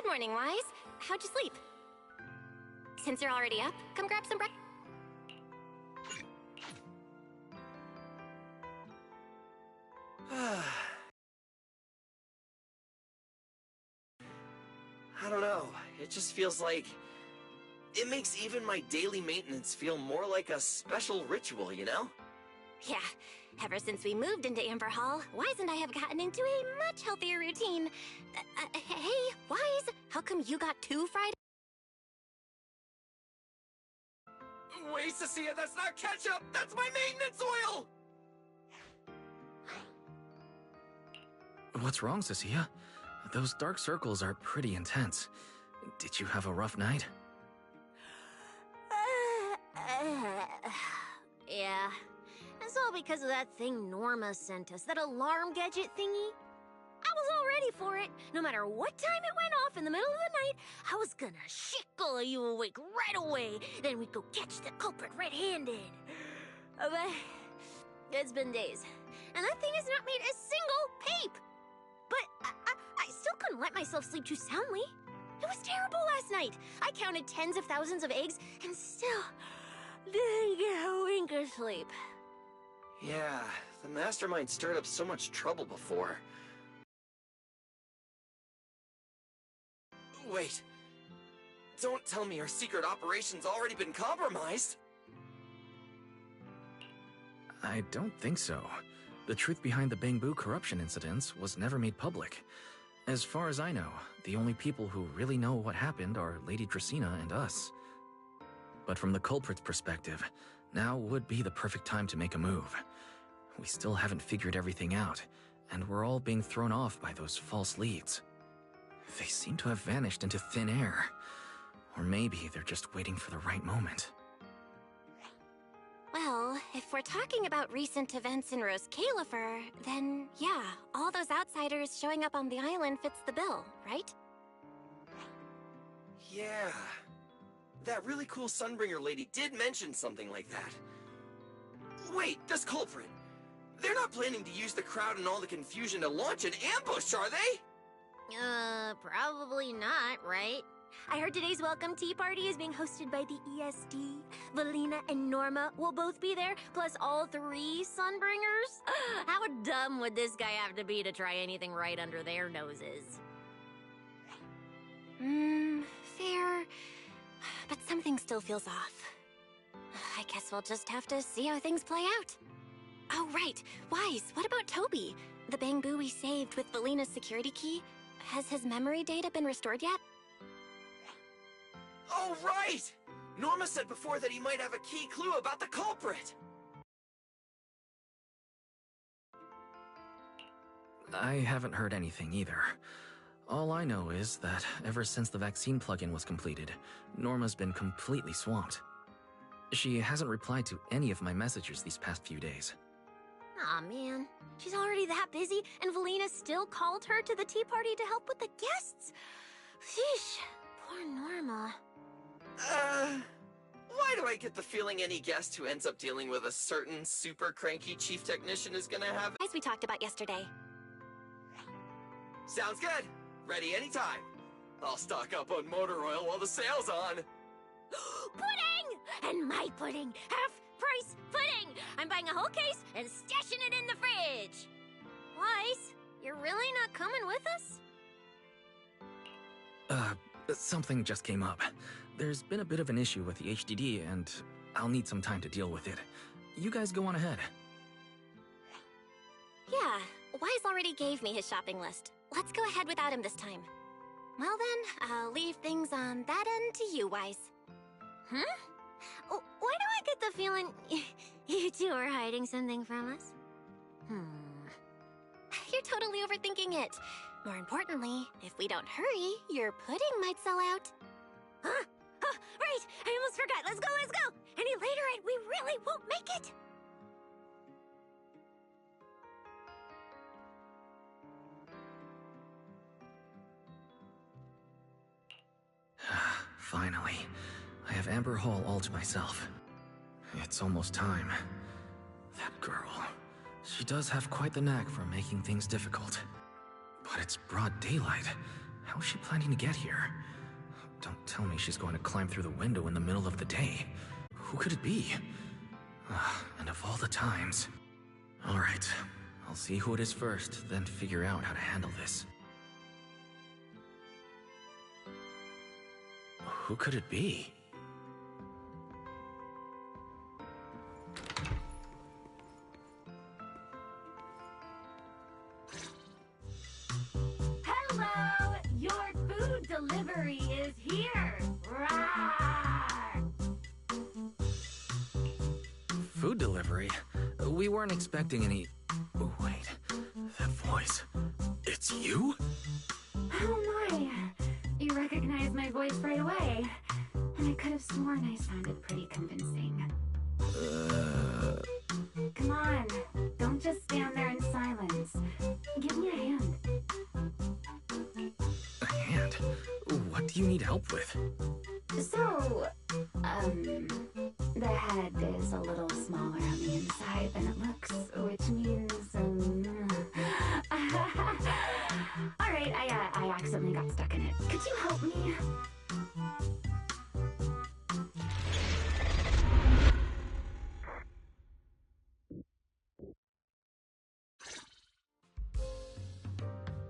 Good morning, Wise. How'd you sleep? Since you're already up, come grab some breakfast. I don't know, it just feels like... It makes even my daily maintenance feel more like a special ritual, you know? Yeah, ever since we moved into Amber Hall, Wise and I have gotten into a much healthier routine. Hey, Wise, how come you got 2 fried... Wait, Cecilia, that's not ketchup! That's my maintenance oil! What's wrong, Cecilia? Those dark circles are pretty intense. Did you have a rough night? Yeah. It's all because of that thing Norma sent us, that alarm gadget thingy. I was all ready for it. No matter what time it went off in the middle of the night, I was gonna shickle you awake right away. Then we'd go catch the culprit red-handed. But it's been days, and that thing has not made a single peep. But I still couldn't let myself sleep too soundly. It was terrible last night. I counted tens of thousands of eggs and still didn't get a wink of sleep. Yeah, the mastermind stirred up so much trouble before. Wait. Don't tell me our secret operation's already been compromised! I don't think so. The truth behind the Bangbu corruption incidents was never made public. As far as I know, the only people who really know what happened are Lady Dracaena and us. But from the culprit's perspective, now would be the perfect time to make a move. We still haven't figured everything out, and we're all being thrown off by those false leads. They seem to have vanished into thin air. Or maybe they're just waiting for the right moment. Well, if we're talking about recent events in Rose Califer, then yeah, all those outsiders showing up on the island fits the bill, right? Yeah. That really cool Sunbringer lady did mention something like that. Wait, this culprit! They're not planning to use the crowd and all the confusion to launch an ambush, are they? Probably not, right? I heard today's welcome tea party is being hosted by the ESD. Valina and Norma will both be there, plus all 3 Sunbringers. How dumb would this guy have to be to try anything right under their noses? Fair. But something still feels off. I guess we'll just have to see how things play out. Oh, right. Wise, what about Toby? The Bangbu we saved with Valina's security key? Has his memory data been restored yet? Oh, right! Norma said before that he might have a key clue about the culprit! I haven't heard anything either. All I know is that ever since the vaccine plugin was completed, Norma's been completely swamped. She hasn't replied to any of my messages these past few days. Aw, man. She's already that busy, and Valina still called her to the tea party to help with the guests. Sheesh, poor Norma. Why do I get the feeling any guest who ends up dealing with a certain super cranky chief technician is gonna have... As we talked about yesterday. Sounds good! Ready anytime! I'll stock up on motor oil while the sale's on! Pudding! And my pudding! Half-price pudding! I'm buying a whole case and stashing it in the fridge! Wise, you're really not coming with us? Something just came up. There's been a bit of an issue with the HDD, and I'll need some time to deal with it. You guys go on ahead. Yeah, Wise already gave me his shopping list. Let's go ahead without him this time. Well then, I'll leave things on that end to you, Wise. Why do I get the feeling you two are hiding something from us? You're totally overthinking it. More importantly, if we don't hurry, your pudding might sell out. Huh? Oh, right! I almost forgot. Let's go, let's go! Any later and we really won't make it! Finally, I have Amber Hall all to myself. It's almost time. That girl, she does have quite the knack for making things difficult. But it's broad daylight. How's she planning to get here? Don't tell me she's going to climb through the window in the middle of the day. Who could it be? And of all the times... Alright, I'll see who it is first, then figure out how to handle this. Who could it be? Hello! Your food delivery is here! Rawr! Food delivery? We weren't expecting any... Oh, wait. That voice... It's you? Oh my! You recognized my voice right away. And I could have sworn I sounded pretty convincing. Come on, don't just stand there in silence. Give me a hand. A hand? What do you need help with? So, the head is a little smaller on the inside than it looks, which means, Alright, I accidentally got stuck in it. Could you help me?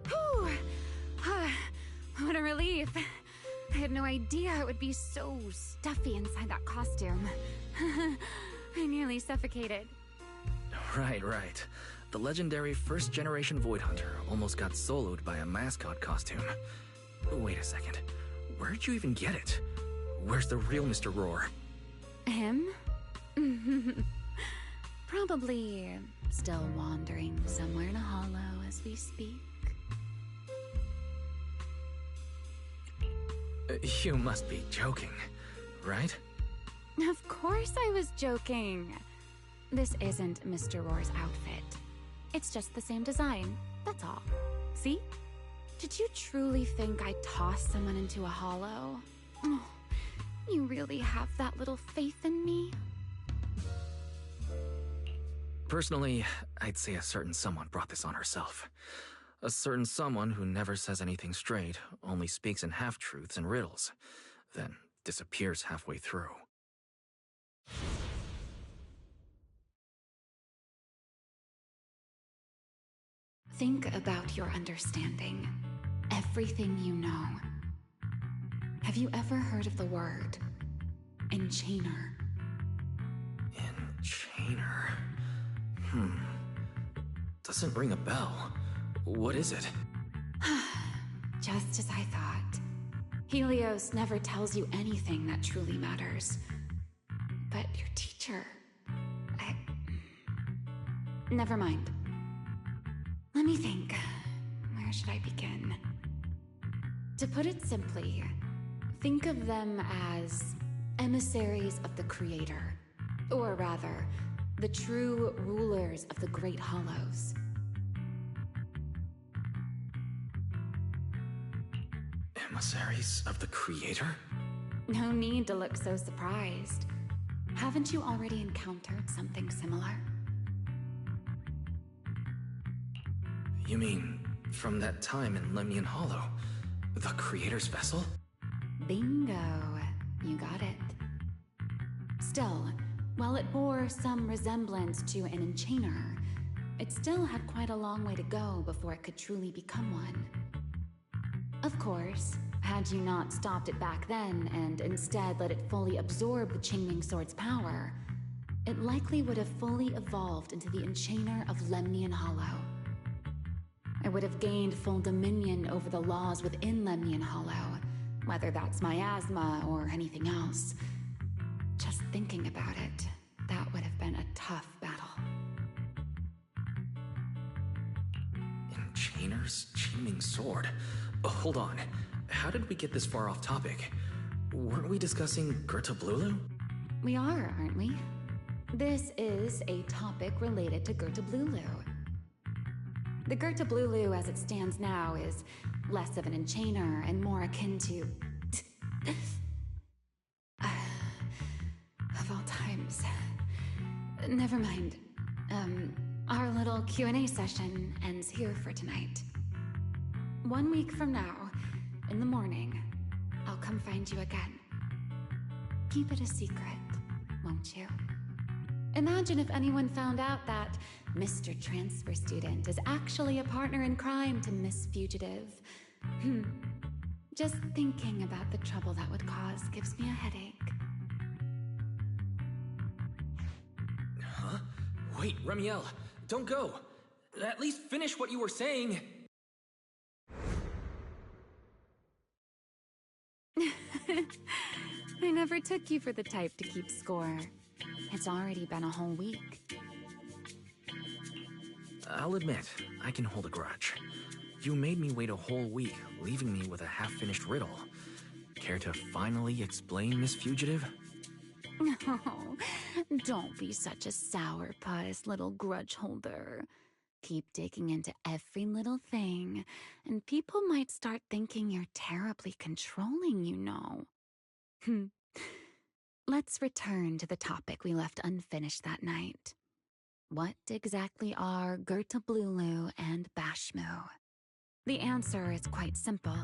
Whew. What a relief. I had no idea it would be so stuffy inside that costume. I nearly suffocated. Right. The legendary first-generation Void Hunter almost got soloed by a mascot costume. Wait a second. Where'd you even get it? Where's the real Mr. Roar? Him? Probably still wandering somewhere in a hollow as we speak. You must be joking, right? Of course I was joking. This isn't Mr. Roar's outfit. It's just the same design, that's all. See? Did you truly think I'd toss someone into a hollow? Oh, you really have that little faith in me? Personally, I'd say a certain someone brought this on herself. A certain someone who never says anything straight, only speaks in half-truths and riddles, then disappears halfway through. Think about your understanding. Everything you know. Have you ever heard of the word enchainer? Enchainer? Doesn't ring a bell. What is it? Just as I thought. Helios never tells you anything that truly matters. But your teacher... Never mind. Let me think. Where should I begin? To put it simply, think of them as emissaries of the Creator. Or rather, the true rulers of the Great Hollows. Emissaries of the Creator? No need to look so surprised. Haven't you already encountered something similar? You mean, from that time in Lemnian Hollow? The Creator's vessel? Bingo. You got it. Still, while it bore some resemblance to an enchainer, it still had quite a long way to go before it could truly become one. Of course, had you not stopped it back then and instead let it fully absorb the Qingming Sword's power, it likely would have fully evolved into the Enchainer of Lemnian Hollow. It would have gained full dominion over the laws within Lemnian Hollow, whether that's miasma or anything else. Just thinking about it, that would have been a tough battle. Enchainer's Qingming Sword? Hold on. How did we get this far off topic? Weren't we discussing Gerta Blulu? We are, aren't we? This is a topic related to Gerta Blulu. The Gerta Blulu as it stands now is less of an enchainer and more akin to... of all times. Never mind. Our little Q&A session ends here for tonight. 1 week from now, in the morning, I'll come find you again. Keep it a secret, won't you? Imagine if anyone found out that Mr. Transfer Student is actually a partner in crime to Miss Fugitive. Just thinking about the trouble that would cause gives me a headache. Huh? Wait, Remielle, don't go. At least finish what you were saying. I never took you for the type to keep score. It's already been a whole week. I'll admit, I can hold a grudge. You made me wait a whole week, leaving me with a half-finished riddle. Care to finally explain, Miss Fugitive? No, don't be such a sourpuss, little grudge holder. Keep digging into every little thing, and people might start thinking you're terribly controlling, you know. Let's return to the topic we left unfinished that night. What exactly are Gertablulu and Bashmu? The answer is quite simple.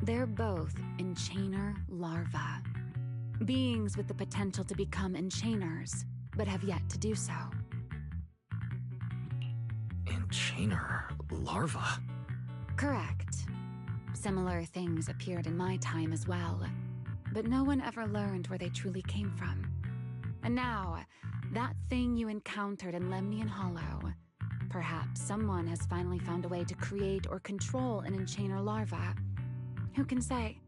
They're both enchainer larvae. Beings with the potential to become enchainers, but have yet to do so. Enchainer larva? Correct. Similar things appeared in my time as well, but no one ever learned where they truly came from. And now, that thing you encountered in Lemnian Hollow, perhaps someone has finally found a way to create or control an enchainer larva. Who can say?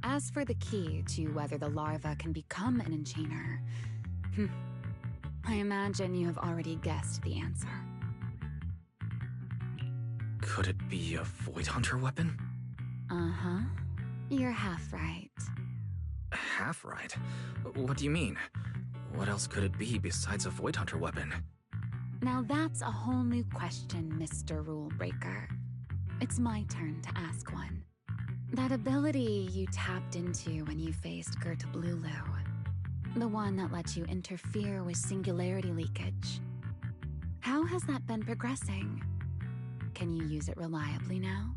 As for the key to whether the larva can become an enchainer, I imagine you have already guessed the answer. Could it be a Void Hunter weapon? Uh-huh. You're half right. Half right? What do you mean? What else could it be besides a Void Hunter weapon? Now that's a whole new question, Mr. Rule Breaker. It's my turn to ask one. That ability you tapped into when you faced Gertablulu, the one that lets you interfere with singularity leakage, how has that been progressing? Can you use it reliably now?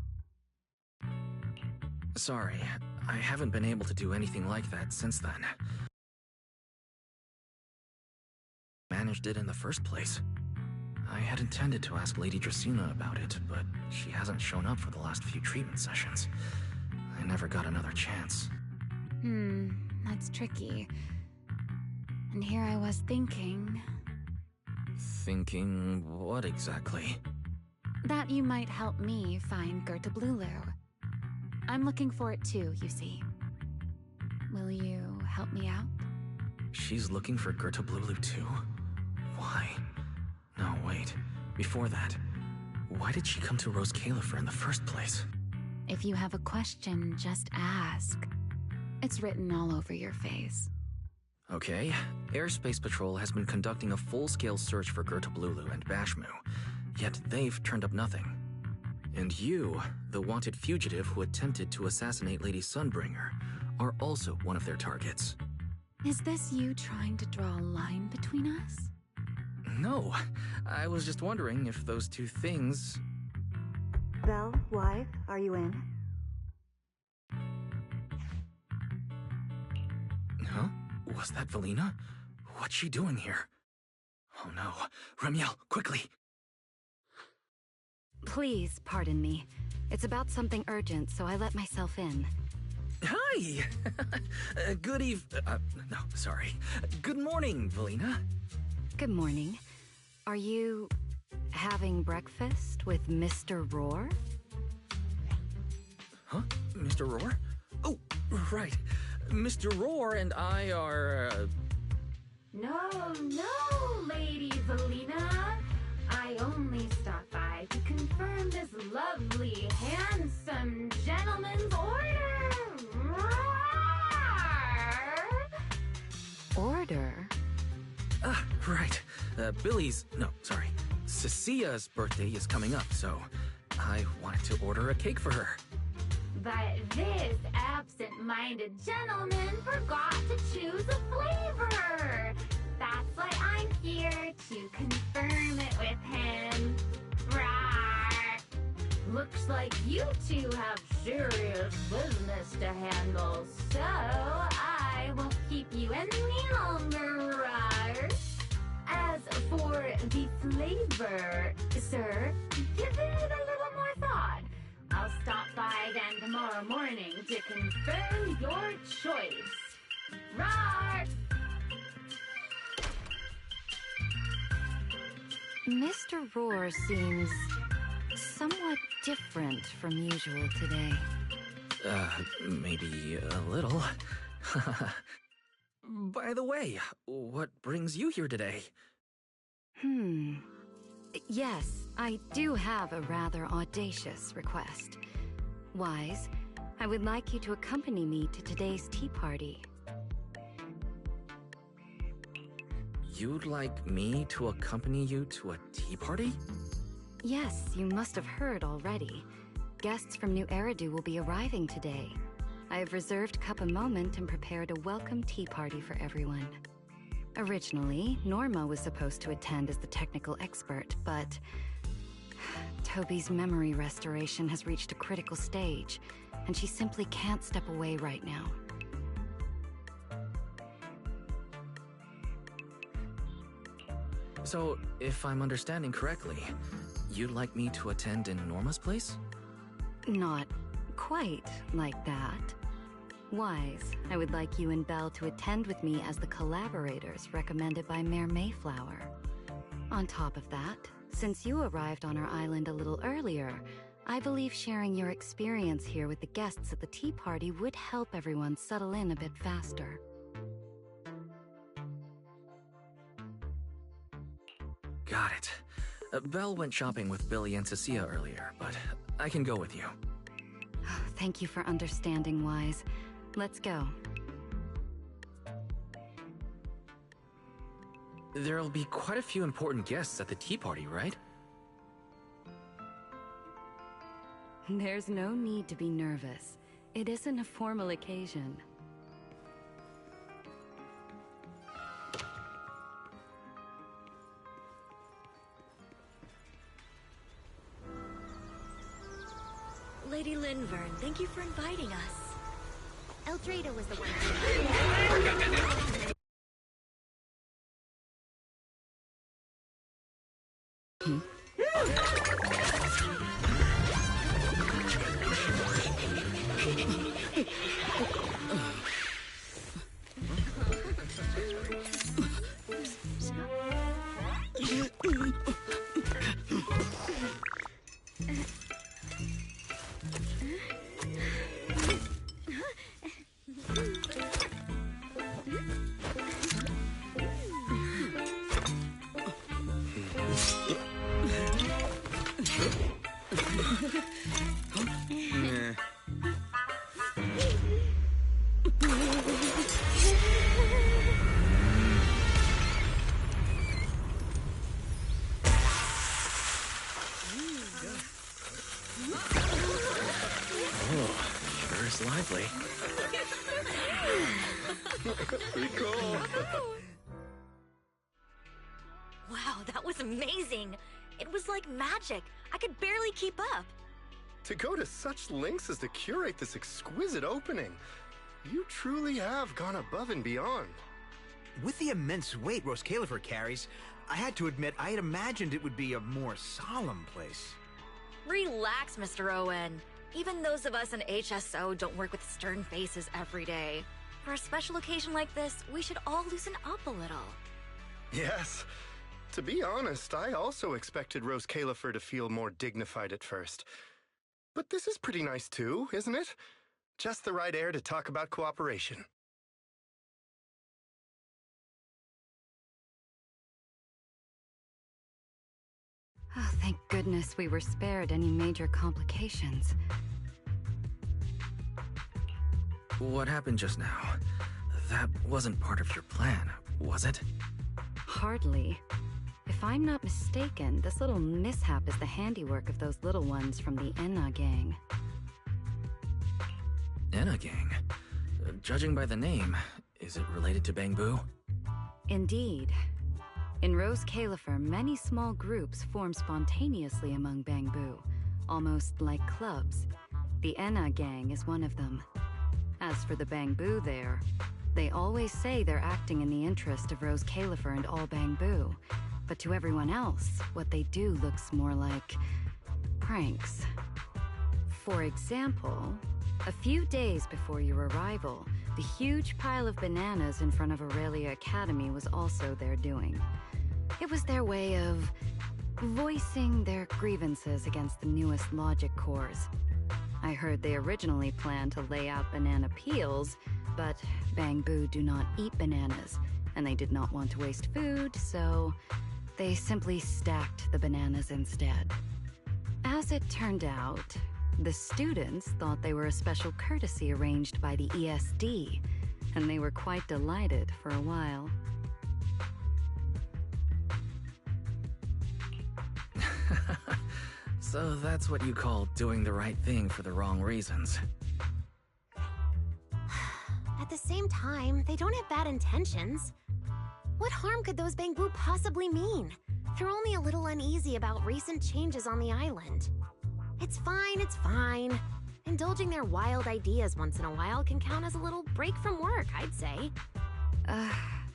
Sorry, I haven't been able to do anything like that since then. Managed it in the first place. I had intended to ask Lady Dracaena about it, but she hasn't shown up for the last few treatment sessions. I never got another chance. That's tricky. And here I was thinking... Thinking what exactly? That you might help me find Gertablulu. I'm looking for it too, you see. Will you help me out? She's looking for Gertablulu too? Why? No, wait. Before that, why did she come to Rose Califer in the first place? If you have a question, just ask. It's written all over your face. Okay, Airspace Patrol has been conducting a full-scale search for Gertablulu and Bashmu, yet they've turned up nothing. And you, the wanted fugitive who attempted to assassinate Lady Sunbringer, are also one of their targets. Is this you trying to draw a line between us? No, I was just wondering if those two things... Vel, wife, are you in? Huh? Was that Velina? What's she doing here? Oh no. Remielle, quickly! Please pardon me. It's about something urgent, so I let myself in. Hi! Good no, sorry. Good morning, Velina. Good morning. Are you having breakfast with Mr. Roar? Huh? Mr. Roar? Oh, right. Mr. Roar and I are, No, Lady Velina. I only stopped by to confirm this lovely, handsome gentleman's order. Order? Right. Cecia's birthday is coming up, so I wanted to order a cake for her. But this absent-minded gentleman forgot to choose a flavor. That's why I'm here to confirm it with him. Rawr. Looks like you two have serious business to handle, so I won't keep you any longer, Rars. As for the flavor, sir, give it a little more thought. I'll stop by again tomorrow morning to confirm your choice. Rar! Mr. Roar seems somewhat different from usual today. Maybe a little. By the way, what brings you here today? Yes, I do have a rather audacious request. Wise, I would like you to accompany me to today's tea party. You'd like me to accompany you to a tea party? Yes, you must have heard already. Guests from New Eridu will be arriving today. I have reserved Cup a Moment and prepared a welcome tea party for everyone. Originally, Norma was supposed to attend as the technical expert, but Toby's memory restoration has reached a critical stage, and she simply can't step away right now. So, if I'm understanding correctly, you'd like me to attend in Norma's place? Not quite like that. Wise, I would like you and Belle to attend with me as the collaborators recommended by Mayor Mayflower. On top of that, since you arrived on our island a little earlier, I believe sharing your experience here with the guests at the tea party would help everyone settle in a bit faster. Got it. Belle went shopping with Billy and Cecilia earlier, but I can go with you. Thank you for understanding, Wise. Let's go. There'll be quite a few important guests at the tea party, right? There's no need to be nervous. It isn't a formal occasion. Lady Linvern, thank you for inviting us. Eldrada was the one. Lively. Pretty cool. Wow, that was amazing. It was like magic. I could barely keep up. To go to such lengths as to curate this exquisite opening, you truly have gone above and beyond. With the immense weight Rose Califer carries, I had to admit I had imagined it would be a more solemn place. Relax, Mr. Owen. Even those of us in HSO don't work with stern faces every day. For a special occasion like this, we should all loosen up a little. Yes. To be honest, I also expected Rose Califer to feel more dignified at first. But this is pretty nice too, isn't it? Just the right air to talk about cooperation. Oh, thank goodness we were spared any major complications. What happened just now? That wasn't part of your plan, was it? Hardly. If I'm not mistaken, this little mishap is the handiwork of those little ones from the Enna gang. Enna gang? Judging by the name, is it related to Bangbu? Indeed. In Rose Califer, many small groups form spontaneously among Bangbu, almost like clubs. The Enna gang is one of them. As for the Bangboo there, they always say they're acting in the interest of Rose Califer and all Bangboo. But to everyone else, what they do looks more like pranks. For example, a few days before your arrival, the huge pile of bananas in front of Aurelia Academy was also their doing. It was their way of voicing their grievances against the newest logic cores. I heard they originally planned to lay out banana peels, but Bangboo do not eat bananas, and they did not want to waste food, so they simply stacked the bananas instead. As it turned out, the students thought they were a special courtesy arranged by the ESD, and they were quite delighted for a while. So that's what you call doing the right thing for the wrong reasons. At the same time, they don't have bad intentions. What harm could those Bangboo possibly mean? They're only a little uneasy about recent changes on the island. It's fine, it's fine. Indulging their wild ideas once in a while can count as a little break from work, I'd say.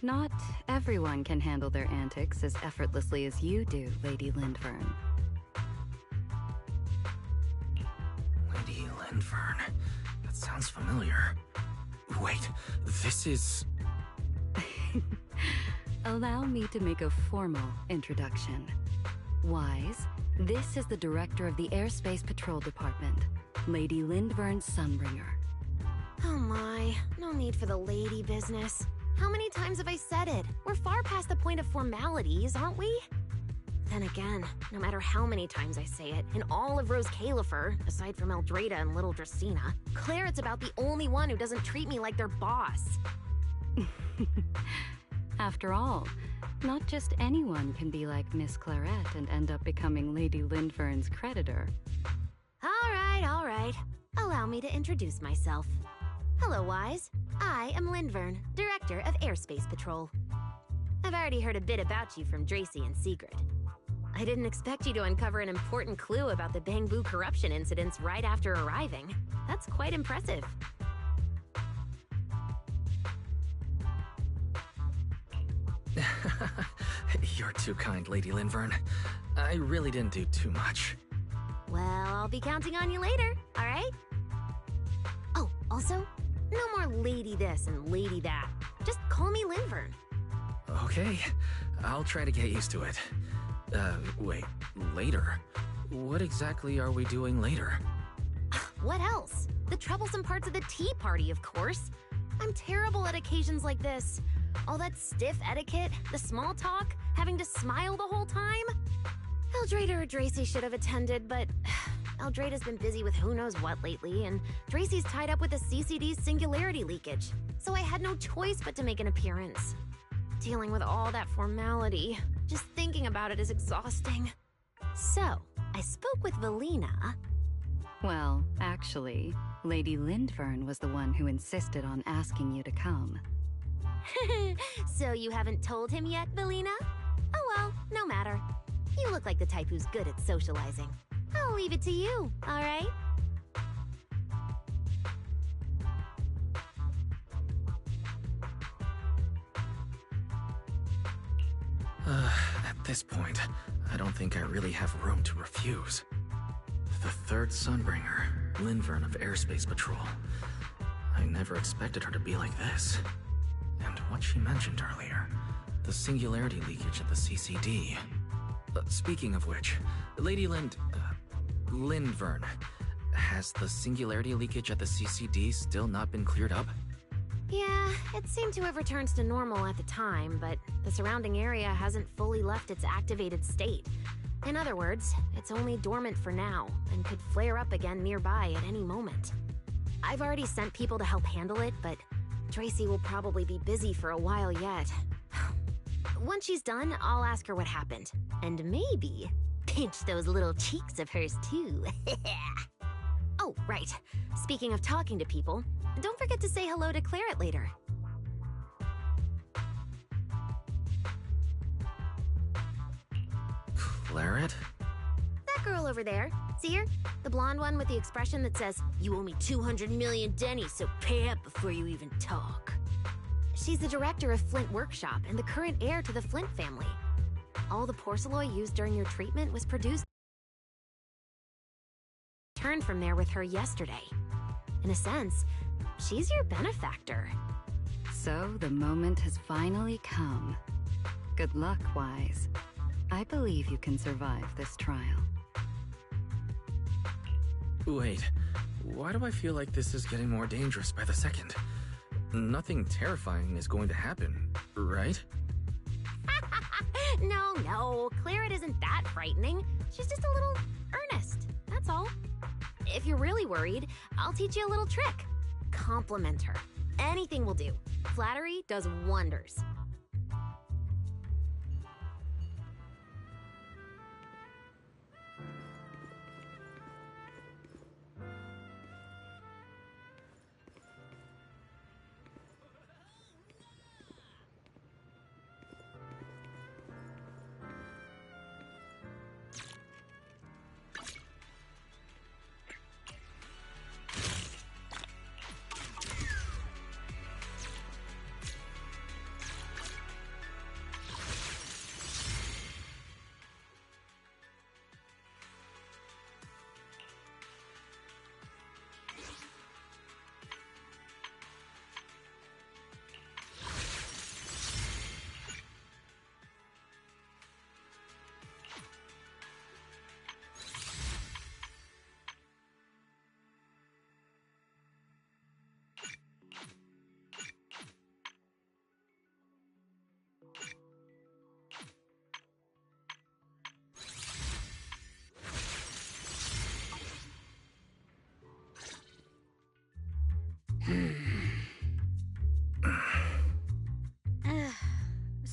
Not everyone can handle their antics as effortlessly as you do, Lady Lindvern. Lady Lindvern. That sounds familiar. Wait, this is... Allow me to make a formal introduction. Wise, this is the director of the Airspace Patrol Department, Lady Lindvern Sunbringer. Oh my, no need for the lady business. How many times have I said it? We're far past the point of formalities, aren't we? Then again, no matter how many times I say it, in all of Rose Califer, aside from Eldrada and little Dracena, Claret's about the only one who doesn't treat me like their boss. After all, not just anyone can be like Miss Claret and end up becoming Lady Lindvern's creditor. All right. Allow me to introduce myself. Hello, Wise. I am Lindvern, Director of Airspace Patrol. I've already heard a bit about you from Dracy and Sigrid. I didn't expect you to uncover an important clue about the Bangboo corruption incidents right after arriving. That's quite impressive. You're too kind, Lady Lindvern. I really didn't do too much. Well, I'll be counting on you later, all right? Oh, also, no more lady this and lady that. Just call me Lindvern. Okay, I'll try to get used to it. Wait, later? What exactly are we doing later? What else? The troublesome parts of the tea party, of course. I'm terrible at occasions like this. All that stiff etiquette, the small talk, having to smile the whole time. Eldrada or Dracy should have attended, but Eldrada's been busy with who knows what lately, and Dracy's tied up with the CCD's singularity leakage, so I had no choice but to make an appearance. Dealing with all that formality, just thinking about it is exhausting. So, I spoke with Valina. Well, actually, Lady Lindvern was the one who insisted on asking you to come. So you haven't told him yet, Valina? Oh well, no matter. You look like the type who's good at socializing. I'll leave it to you, all right? At this point, I don't think I really have room to refuse. The third Sunbringer, Lindvern of Airspace Patrol. I never expected her to be like this. And what she mentioned earlier, the singularity leakage at the CCD. Speaking of which, Lady Lindvern, has the singularity leakage at the CCD still not been cleared up? Yeah, it seemed to have returned to normal at the time, but the surrounding area hasn't fully left its activated state. In other words, it's only dormant for now, and could flare up again nearby at any moment. I've already sent people to help handle it, but Dracy will probably be busy for a while yet. Once she's done, I'll ask her what happened. And maybe pinch those little cheeks of hers too. Oh, right. Speaking of talking to people, don't forget to say hello to Claret later. Claret? That girl over there. See her? The blonde one with the expression that says, "You owe me 200 million Denny, so pay up before you even talk." She's the director of Flint Workshop and the current heir to the Flint family. All the porcelain used during your treatment was produced. Turned from there with her yesterday. In a sense, she's your benefactor. So the moment has finally come. Good luck, Wise. I believe you can survive this trial. Wait, why do I feel like this is getting more dangerous by the second? Nothing terrifying is going to happen, right? No, Claret isn't that frightening. She's just a little earnest, that's all. If you're really worried, I'll teach you a little trick. Compliment her. Anything will do. Flattery does wonders.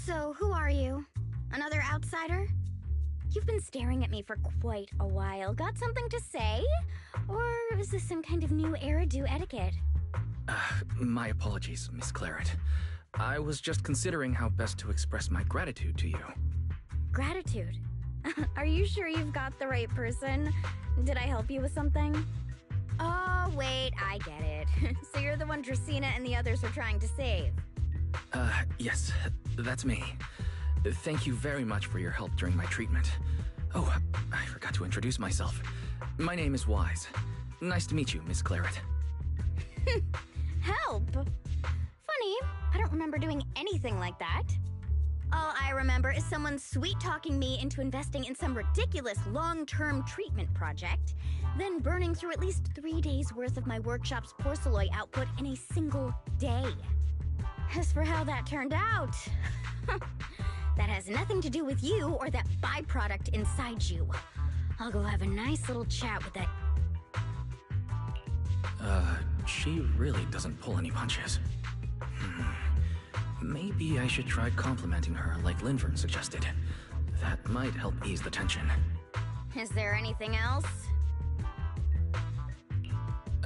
So, who are you? Another outsider? You've been staring at me for quite a while. Got something to say? Or is this some kind of new Eridu etiquette? My apologies, Miss Claret. I was just considering how best to express my gratitude to you. Gratitude? Are you sure you've got the right person? Did I help you with something? Oh, wait, I get it. So you're the one Dracaena and the others are trying to save. Yes, that's me. Thank you very much for your help during my treatment. Oh, I forgot to introduce myself. My name is Wise. Nice to meet you, Miss Claret. Help? Funny, I don't remember doing anything like that. All I remember is someone sweet-talking me into investing in some ridiculous long-term treatment project, then burning through at least 3 days' worth of my workshop's porcelain output in a single day. As for how that turned out, that has nothing to do with you or that byproduct inside you. I'll go have a nice little chat with that. She really doesn't pull any punches. Maybe I should try complimenting her like Linvern suggested. That might help ease the tension. Is there anything else?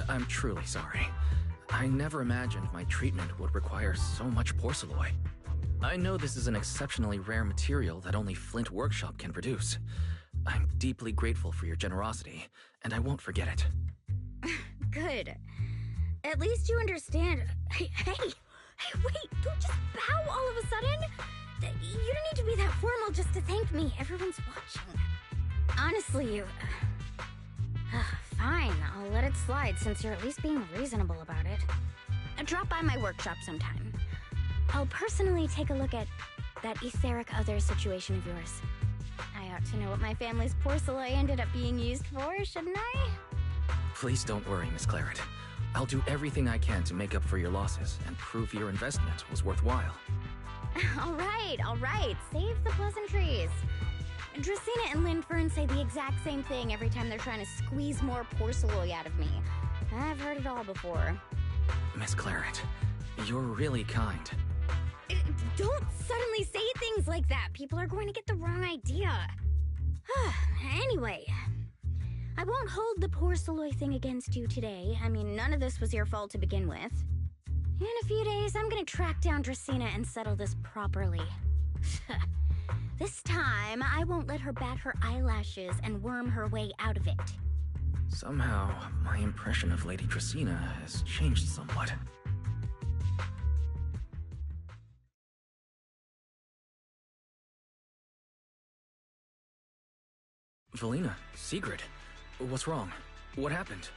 I'm truly sorry. I never imagined my treatment would require so much porcelain. I know this is an exceptionally rare material that only Flint Workshop can produce. I'm deeply grateful for your generosity, and I won't forget it. Good. At least you understand. Hey, wait, don't just bow all of a sudden. You don't need to be that formal just to thank me. Everyone's watching. Honestly, you... Fine, I'll let it slide since you're at least being reasonable about it. Drop by my workshop sometime. I'll personally take a look at that etheric other situation of yours. I ought to know what my family's porcelain ended up being used for, shouldn't I? Please don't worry, Miss Claret. I'll do everything I can to make up for your losses and prove your investment was worthwhile. All right. Save the pleasantries. Dracaena and Linfern say the exact same thing every time they're trying to squeeze more porcelain out of me. I've heard it all before. Miss Claret, you're really kind. Don't suddenly say things like that. People are going to get the wrong idea. Anyway, I won't hold the porcelain thing against you today. I mean, none of this was your fault to begin with. In a few days, I'm gonna track down Dracaena and settle this properly. This time, I won't let her bat her eyelashes and worm her way out of it. Somehow, my impression of Lady Dracaena has changed somewhat. Valina, Sigrid, what's wrong? What happened?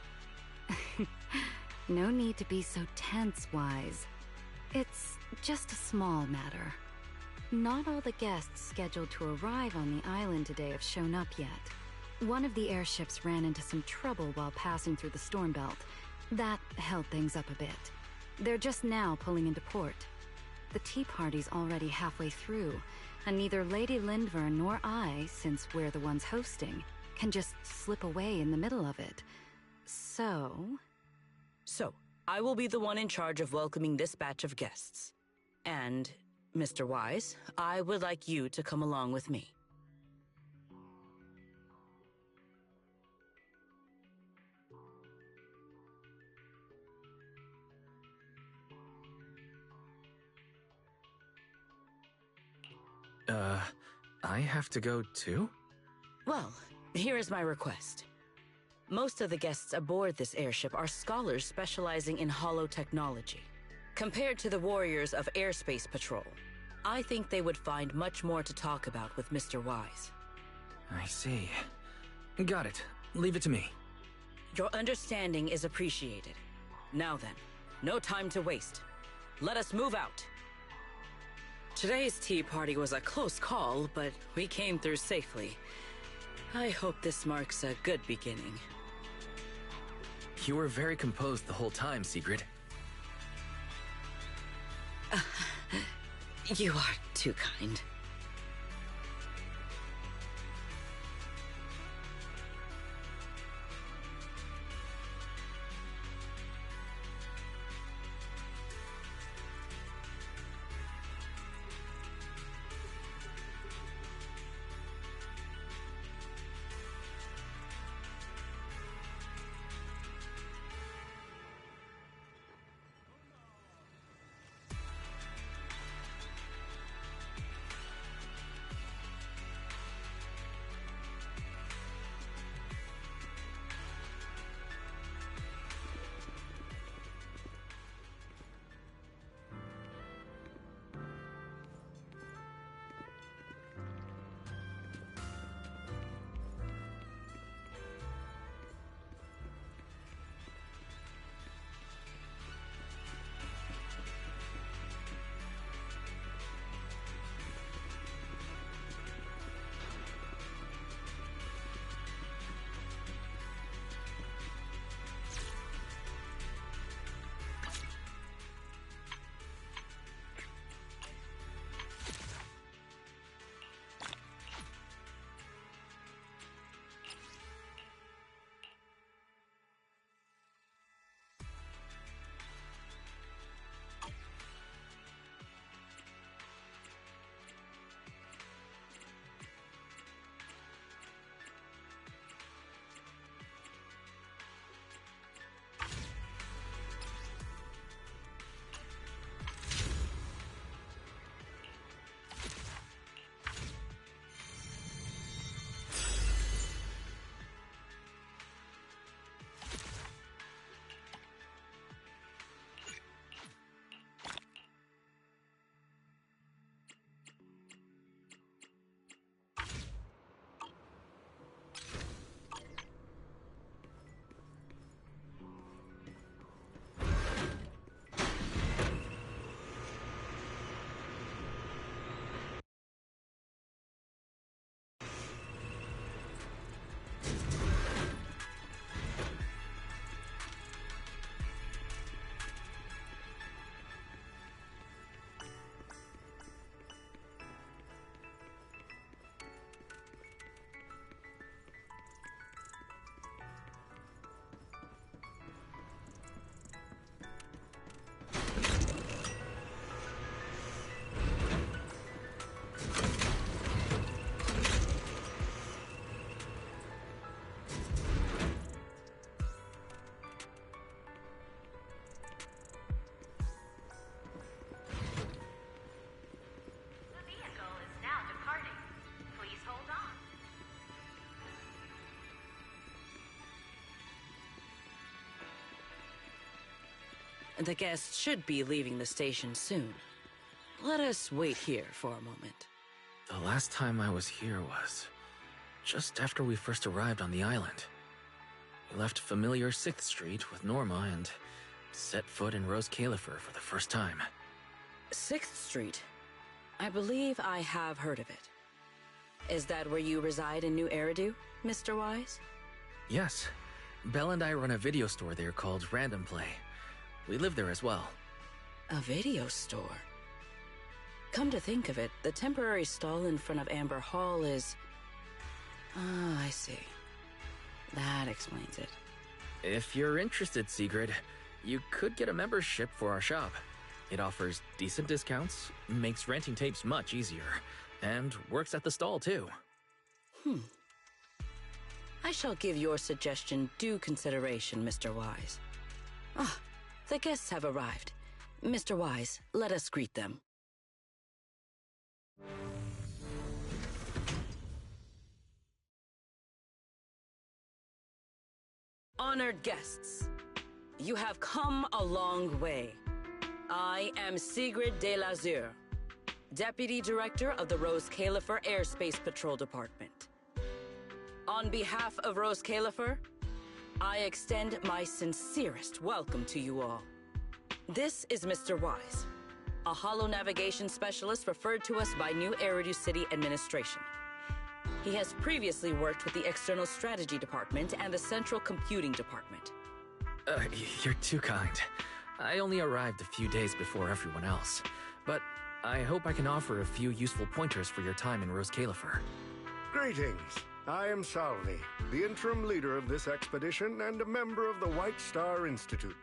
No need to be so tense, Wise. It's just a small matter. Not all the guests scheduled to arrive on the island today have shown up yet. One of the airships ran into some trouble while passing through the storm belt. That held things up a bit. They're just now pulling into port. The tea party's already halfway through, and neither Lady Lindver nor I, since we're the ones hosting, can just slip away in the middle of it. So, I will be the one in charge of welcoming this batch of guests. And, Mr. Wise, I would like you to come along with me. I have to go too? Well, here is my request. Most of the guests aboard this airship are scholars specializing in holotechnology. Compared to the warriors of Airspace Patrol, I think they would find much more to talk about with Mr. Wise. I see. Got it. Leave it to me. Your understanding is appreciated. Now then, no time to waste. Let us move out. Today's tea party was a close call, but we came through safely. I hope this marks a good beginning. You were very composed the whole time, Sigrid. You are too kind. The guests should be leaving the station soon. Let us wait here for a moment. The last time I was here was just after we first arrived on the island. We left familiar 6th Street with Norma and set foot in Rose Califer for the first time. 6th Street? I believe I have heard of it. Is that where you reside in New Eridu, Mr. Wise? Yes. Belle and I run a video store there called Random Play. We live there as well. A video store? Come to think of it, the temporary stall in front of Amber Hall is... Ah, I see. That explains it. If you're interested, Sigrid, you could get a membership for our shop. It offers decent discounts, makes renting tapes much easier, and works at the stall too. I shall give your suggestion due consideration, Mr. Wise. Ah, the guests have arrived. Mr. Wise, let us greet them. Honored guests, you have come a long way. I am Sigrid de Lazure, Deputy Director of the Rose Califer Airspace Patrol Department. On behalf of Rose Califer, I extend my sincerest welcome to you all. This is Mr. Wise, a holo navigation specialist referred to us by New Eridu City Administration. He has previously worked with the External Strategy Department and the Central Computing Department. You're too kind. I only arrived a few days before everyone else, but I hope I can offer a few useful pointers for your time in Rose Califer. Greetings. I am Salvi, the interim leader of this expedition and a member of the White Star Institute.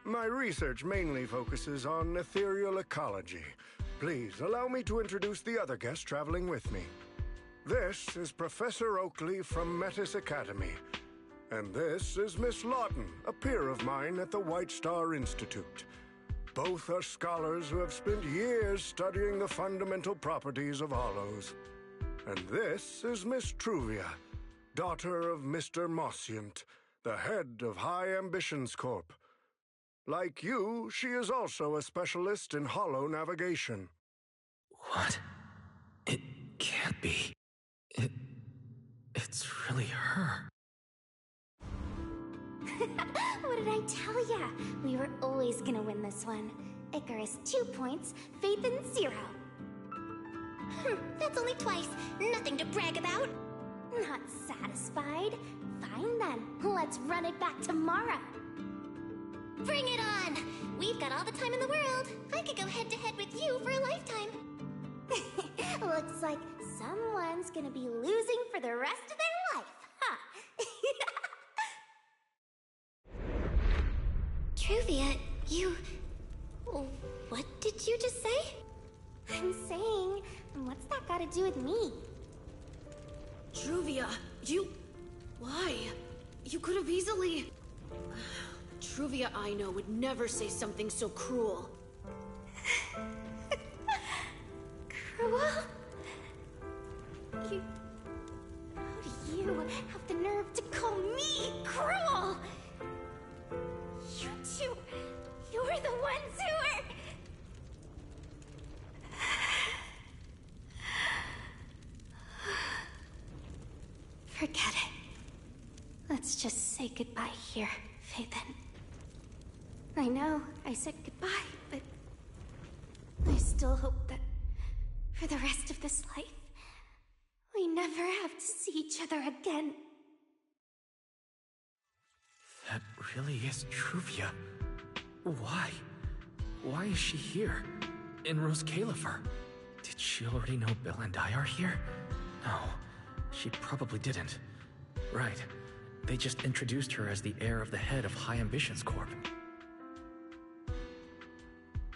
My research mainly focuses on ethereal ecology. Please allow me to introduce the other guests traveling with me. This is Professor Oakley from Metis Academy. And this is Miss Lawton, a peer of mine at the White Star Institute. Both are scholars who have spent years studying the fundamental properties of hollows. And this is Miss Truvia, daughter of Mr. Mossient, the head of High Ambitions Corp. Like you, she is also a specialist in holo navigation. What? It can't be. It's really her. What did I tell ya? We were always gonna win this one. Icarus 2 points, Phaethon 0. That's only twice. Nothing to brag about. Not satisfied? Fine then. Let's run it back tomorrow. Bring it on! We've got all the time in the world. I could go head-to-head with you for a lifetime. Looks like someone's gonna be losing for the rest of their life, huh? Truvia, you... What did you just say? I'm saying, what's that got to do with me? Truvia, you... Why? You could have easily... Truvia I know would never say something so cruel. Cruel? You... How do you have the nerve to call me cruel? You two... You're the ones who are... Forget it. Let's just say goodbye here, Phaethon. I know I said goodbye, but I still hope that for the rest of this life, we never have to see each other again. That really is Truvia. Why? Why is she here? In Rose Califer? Did she already know Belle and I are here? No, she probably didn't. Right. They just introduced her as the heir of the head of High Ambitions Corp.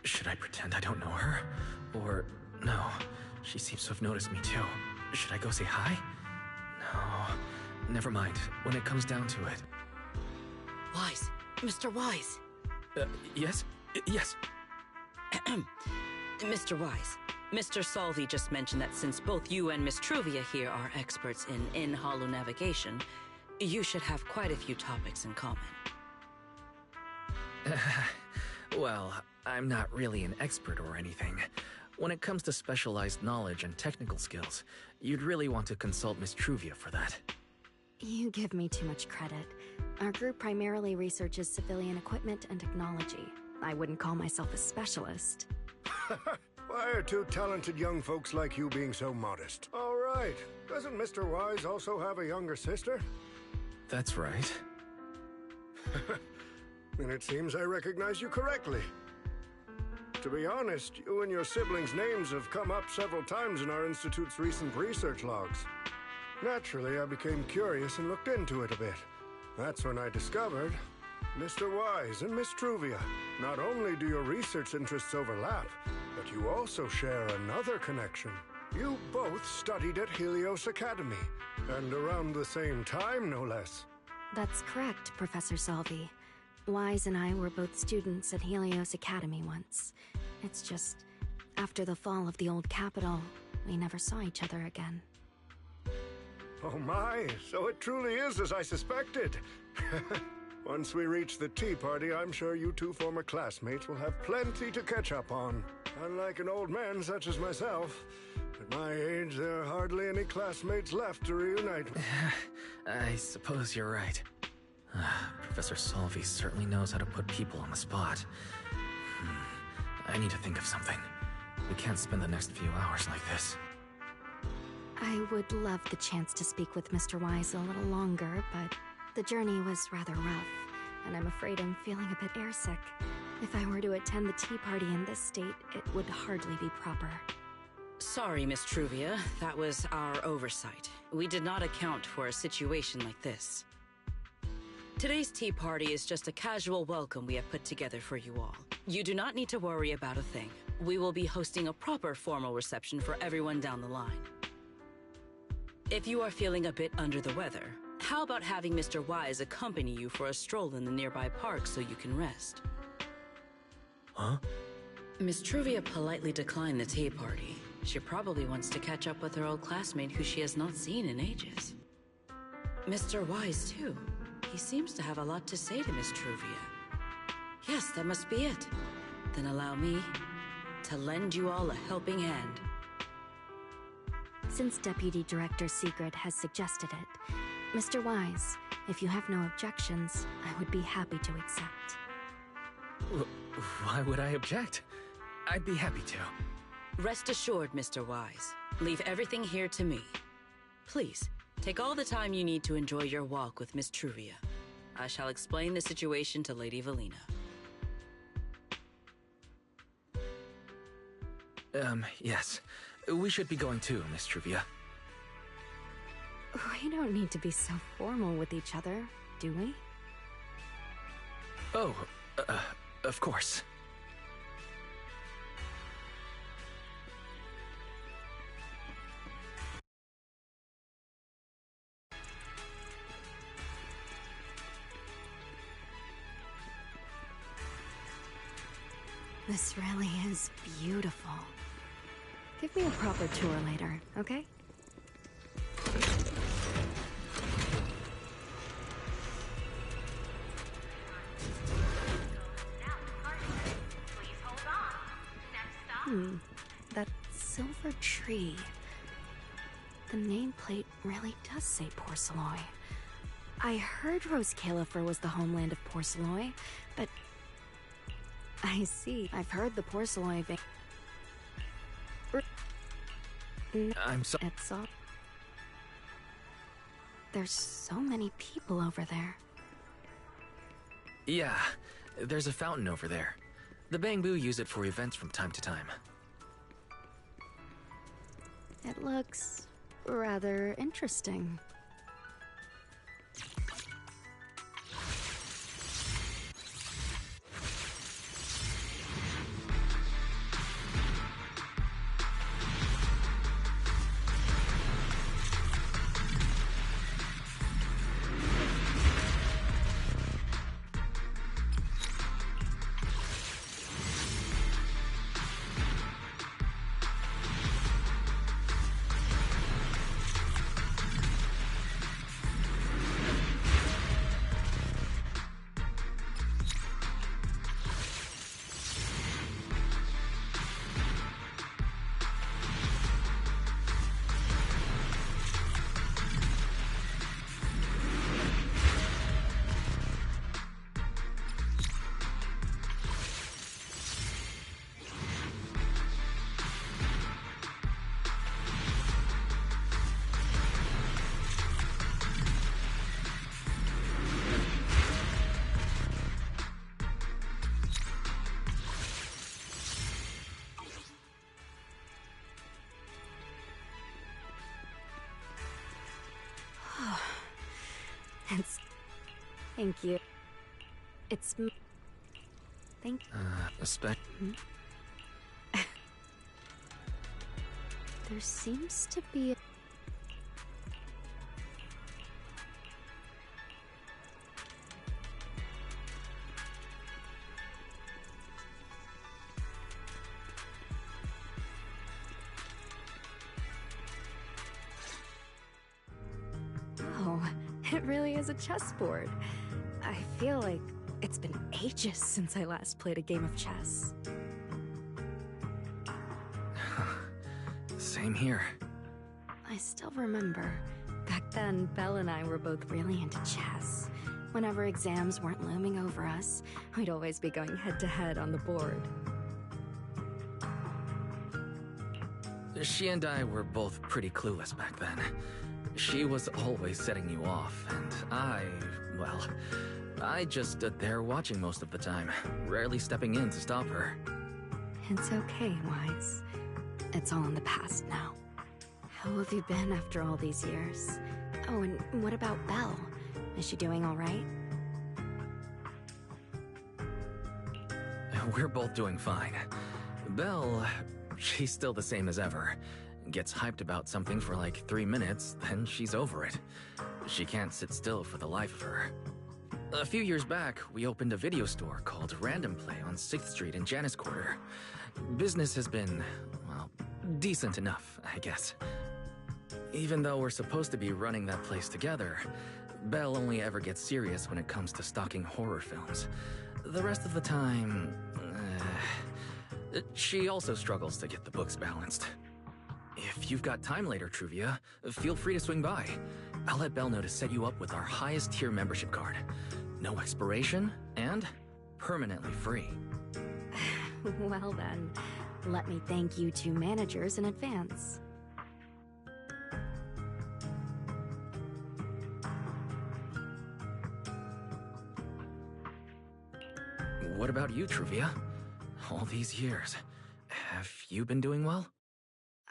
Should I pretend I don't know her? Or, no, she seems to have noticed me too. Should I go say hi? No, never mind, when it comes down to it. Wise, Mr. Wise. Yes? Yes. Mr. Wise, Mr. Salvi just mentioned that since both you and Miss Truvia here are experts in holo navigation, you should have quite a few topics in common. Well, I'm not really an expert or anything. When it comes to specialized knowledge and technical skills, you'd really want to consult Miss Truvia for that. You give me too much credit. Our group primarily researches civilian equipment and technology. I wouldn't call myself a specialist. Why are two talented young folks like you being so modest? All right. Doesn't Mr. Wise also have a younger sister? That's right. Then it seems I recognize you correctly. To be honest, you and your siblings' names have come up several times in our Institute's recent research logs. Naturally, I became curious and looked into it a bit. That's when I discovered Mr. Wise and Miss Truvia. Not only do your research interests overlap, but you also share another connection. You both studied at Helios Academy, and around the same time, no less. That's correct, Professor Salvi. Wise and I were both students at Helios Academy once. It's just, after the fall of the old capital, we never saw each other again. Oh my, so it truly is as I suspected. Once we reach the tea party, I'm sure you two former classmates will have plenty to catch up on. Unlike an old man such as myself, at my age, there are hardly any classmates left to reunite with. I suppose you're right. Professor Salvi certainly knows how to put people on the spot. I need to think of something. We can't spend the next few hours like this. I would love the chance to speak with Mr. Wise a little longer, but the journey was rather rough, and I'm afraid I'm feeling a bit airsick. If I were to attend the tea party in this state, it would hardly be proper. Sorry, Miss Truvia. That was our oversight. We did not account for a situation like this. Today's tea party is just a casual welcome we have put together for you all. You do not need to worry about a thing. We will be hosting a proper formal reception for everyone down the line. If you are feeling a bit under the weather, how about having Mr. Wise accompany you for a stroll in the nearby park so you can rest? Huh? Miss Truvia politely declined the tea party. She probably wants to catch up with her old classmate who she has not seen in ages. Mr. Wise, too. He seems to have a lot to say to Miss Truvia. Yes, that must be it. Then allow me to lend you all a helping hand. Since Deputy Director Sigrid has suggested it, Mr. Wise, if you have no objections, I would be happy to accept. Why would I object? I'd be happy to. Rest assured, Mr. Wise. Leave everything here to me. Please, take all the time you need to enjoy your walk with Miss Truvia. I shall explain the situation to Lady Valina. Yes. We should be going too, Miss Truvia. We don't need to be so formal with each other, do we? Oh, of course. This really is beautiful. Give me a proper tour later, okay? That silver tree. The nameplate really does say Porceloy. I heard Rose Califer was the homeland of Porceloy, but I see. I've heard the Porceloy I'm so- It's all... There's so many people over there. Yeah, there's a fountain over there. The Bangbu use it for events from time to time. It looks rather interesting. It's... Thank you. It's... Thank you. A spec... There seems to be a... Oh, it really is a chessboard. I feel like it's been ages since I last played a game of chess. Same here. I still remember. Back then, Belle and I were both really into chess. Whenever exams weren't looming over us, we'd always be going head-to-head on the board. She and I were both pretty clueless back then. She was always setting you off, and I just stood there watching most of the time, rarely stepping in to stop her. It's okay, Wise. It's all in the past now. How have you been after all these years? Oh, and what about Belle? Is she doing all right? We're both doing fine. Belle, she's still the same as ever. Gets hyped about something for like 3 minutes, then she's over it. She can't sit still for the life of her. A few years back, we opened a video store called Random Play on 6th Street in Janus Quarter. Business has been, well, decent enough, I guess. Even though we're supposed to be running that place together, Belle only ever gets serious when it comes to stocking horror films. The rest of the time, she also struggles to get the books balanced. If you've got time later, Truvia, feel free to swing by. I'll let Belle know to set you up with our highest tier membership card. No expiration, and permanently free. Well then, let me thank you two managers in advance. What about you, Truvia? All these years, have you been doing well?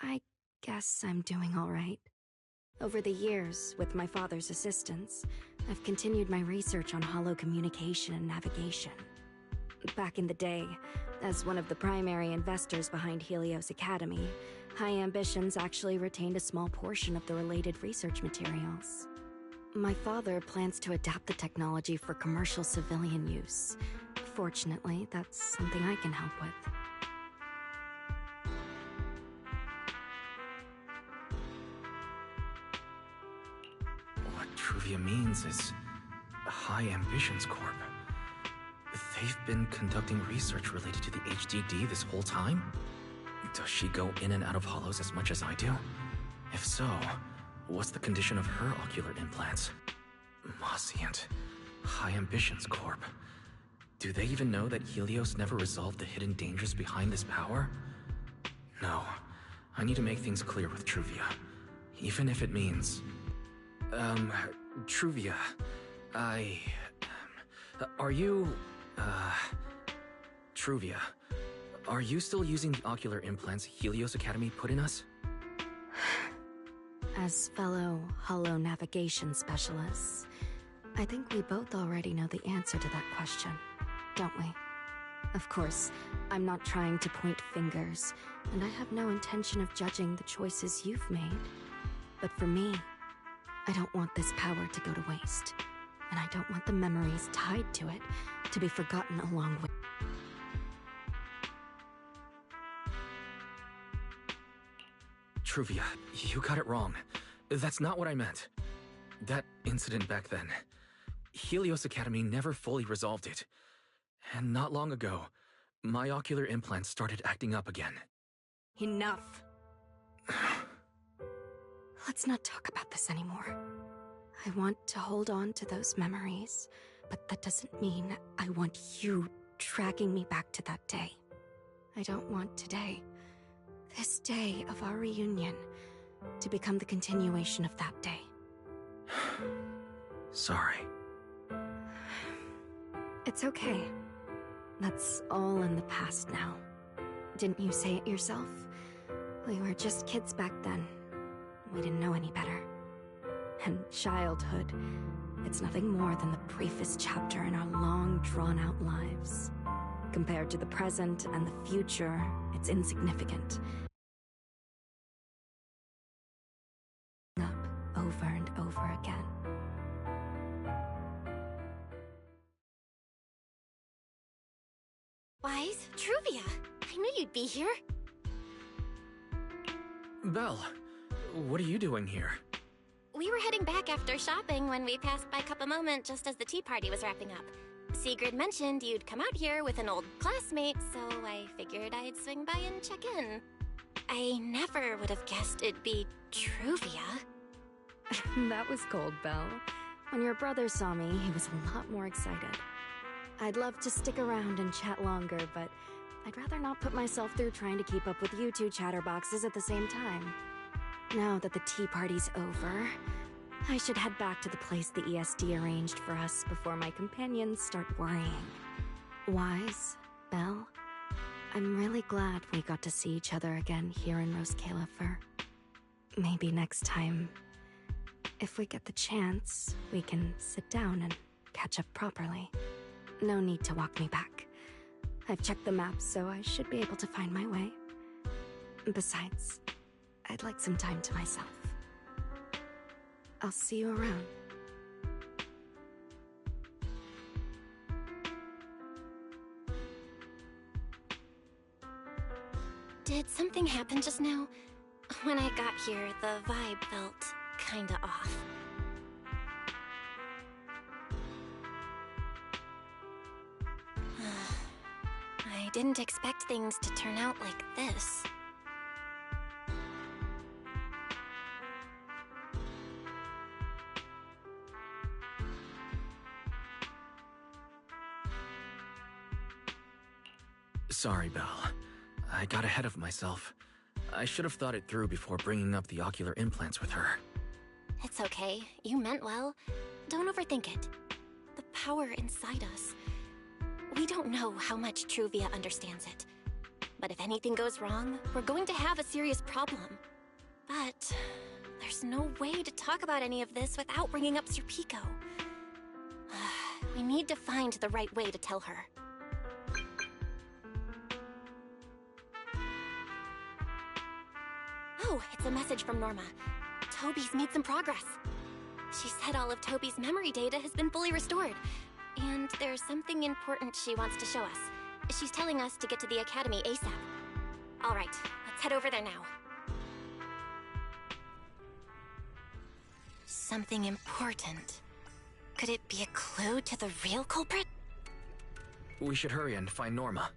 I guess I'm doing all right. Over the years, with my father's assistance, I've continued my research on holo communication and navigation. Back in the day, as one of the primary investors behind Helios Academy, High Ambitions actually retained a small portion of the related research materials. My father plans to adapt the technology for commercial civilian use. Fortunately, that's something I can help with. What Truvia means is High Ambitions Corp. They've been conducting research related to the HDD this whole time? Does she go in and out of hollows as much as I do? If so, what's the condition of her ocular implants? Mosient. High Ambitions Corp. Do they even know that Helios never resolved the hidden dangers behind this power? No. I need to make things clear with Truvia. Even if it means... Truvia, are you... Truvia, are you still using the ocular implants Helios Academy put in us? As fellow holo navigation specialists, I think we both already know the answer to that question, don't we? Of course, I'm not trying to point fingers, and I have no intention of judging the choices you've made. But for me, I don't want this power to go to waste, and I don't want the memories tied to it to be forgotten along with... Truvia, you got it wrong. That's not what I meant. That incident back then, Helios Academy never fully resolved it. And not long ago, my ocular implants started acting up again. Enough! Let's not talk about this anymore. I want to hold on to those memories, but that doesn't mean I want you dragging me back to that day. I don't want today, this day of our reunion, to become the continuation of that day. Sorry. It's okay. That's all in the past now. Didn't you say it yourself? We were just kids back then. We didn't know any better. And childhood, it's nothing more than the briefest chapter in our long, drawn-out lives. Compared to the present and the future, it's insignificant. Up over and over again. Wise, Truvia, I knew you'd be here. Belle, what are you doing here? We were heading back after shopping when we passed by Cup a Moment just as the tea party was wrapping up. Sigrid mentioned you'd come out here with an old classmate, so I figured I'd swing by and check in. I never would have guessed it'd be Truvia. That was cold, Belle. When your brother saw me, he was a lot more excited. I'd love to stick around and chat longer, but I'd rather not put myself through trying to keep up with you two chatterboxes at the same time. Now that the tea party's over, I should head back to the place the ESD arranged for us before my companions start worrying. Wise, Belle, I'm really glad we got to see each other again here in Roskalefer. Maybe next time, if we get the chance, we can sit down and catch up properly. No need to walk me back. I've checked the map, so I should be able to find my way. Besides, I'd like some time to myself. I'll see you around. Did something happen just now? When I got here, the vibe felt kinda off. I didn't expect things to turn out like this. Sorry, Belle. I got ahead of myself. I should have thought it through before bringing up the ocular implants with her. It's okay. You meant well. Don't overthink it. The power inside us. We don't know how much Truvia understands it. But if anything goes wrong, we're going to have a serious problem. But there's no way to talk about any of this without bringing up Sir Pico. We need to find the right way to tell her. Oh, it's a message from Norma. Toby's made some progress. She said all of Toby's memory data has been fully restored. And there's something important she wants to show us. She's telling us to get to the academy ASAP. All right, let's head over there now. Something important. Could it be a clue to the real culprit? We should hurry and find Norma.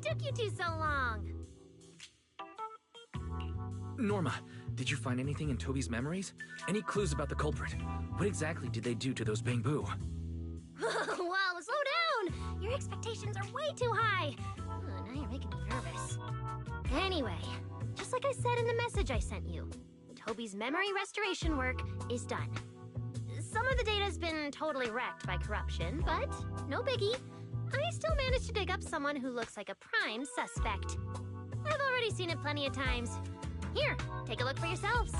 took you two so long? Norma, did you find anything in Toby's memories? Any clues about the culprit? What exactly did they do to those Bangbu? Whoa, slow down! Your expectations are way too high. Oh, now you're making me nervous. Anyway, just like I said in the message I sent you, Toby's memory restoration work is done. Some of the data's been totally wrecked by corruption, but no biggie. I still managed to dig up someone who looks like a prime suspect. I've already seen it plenty of times. Here, take a look for yourselves. So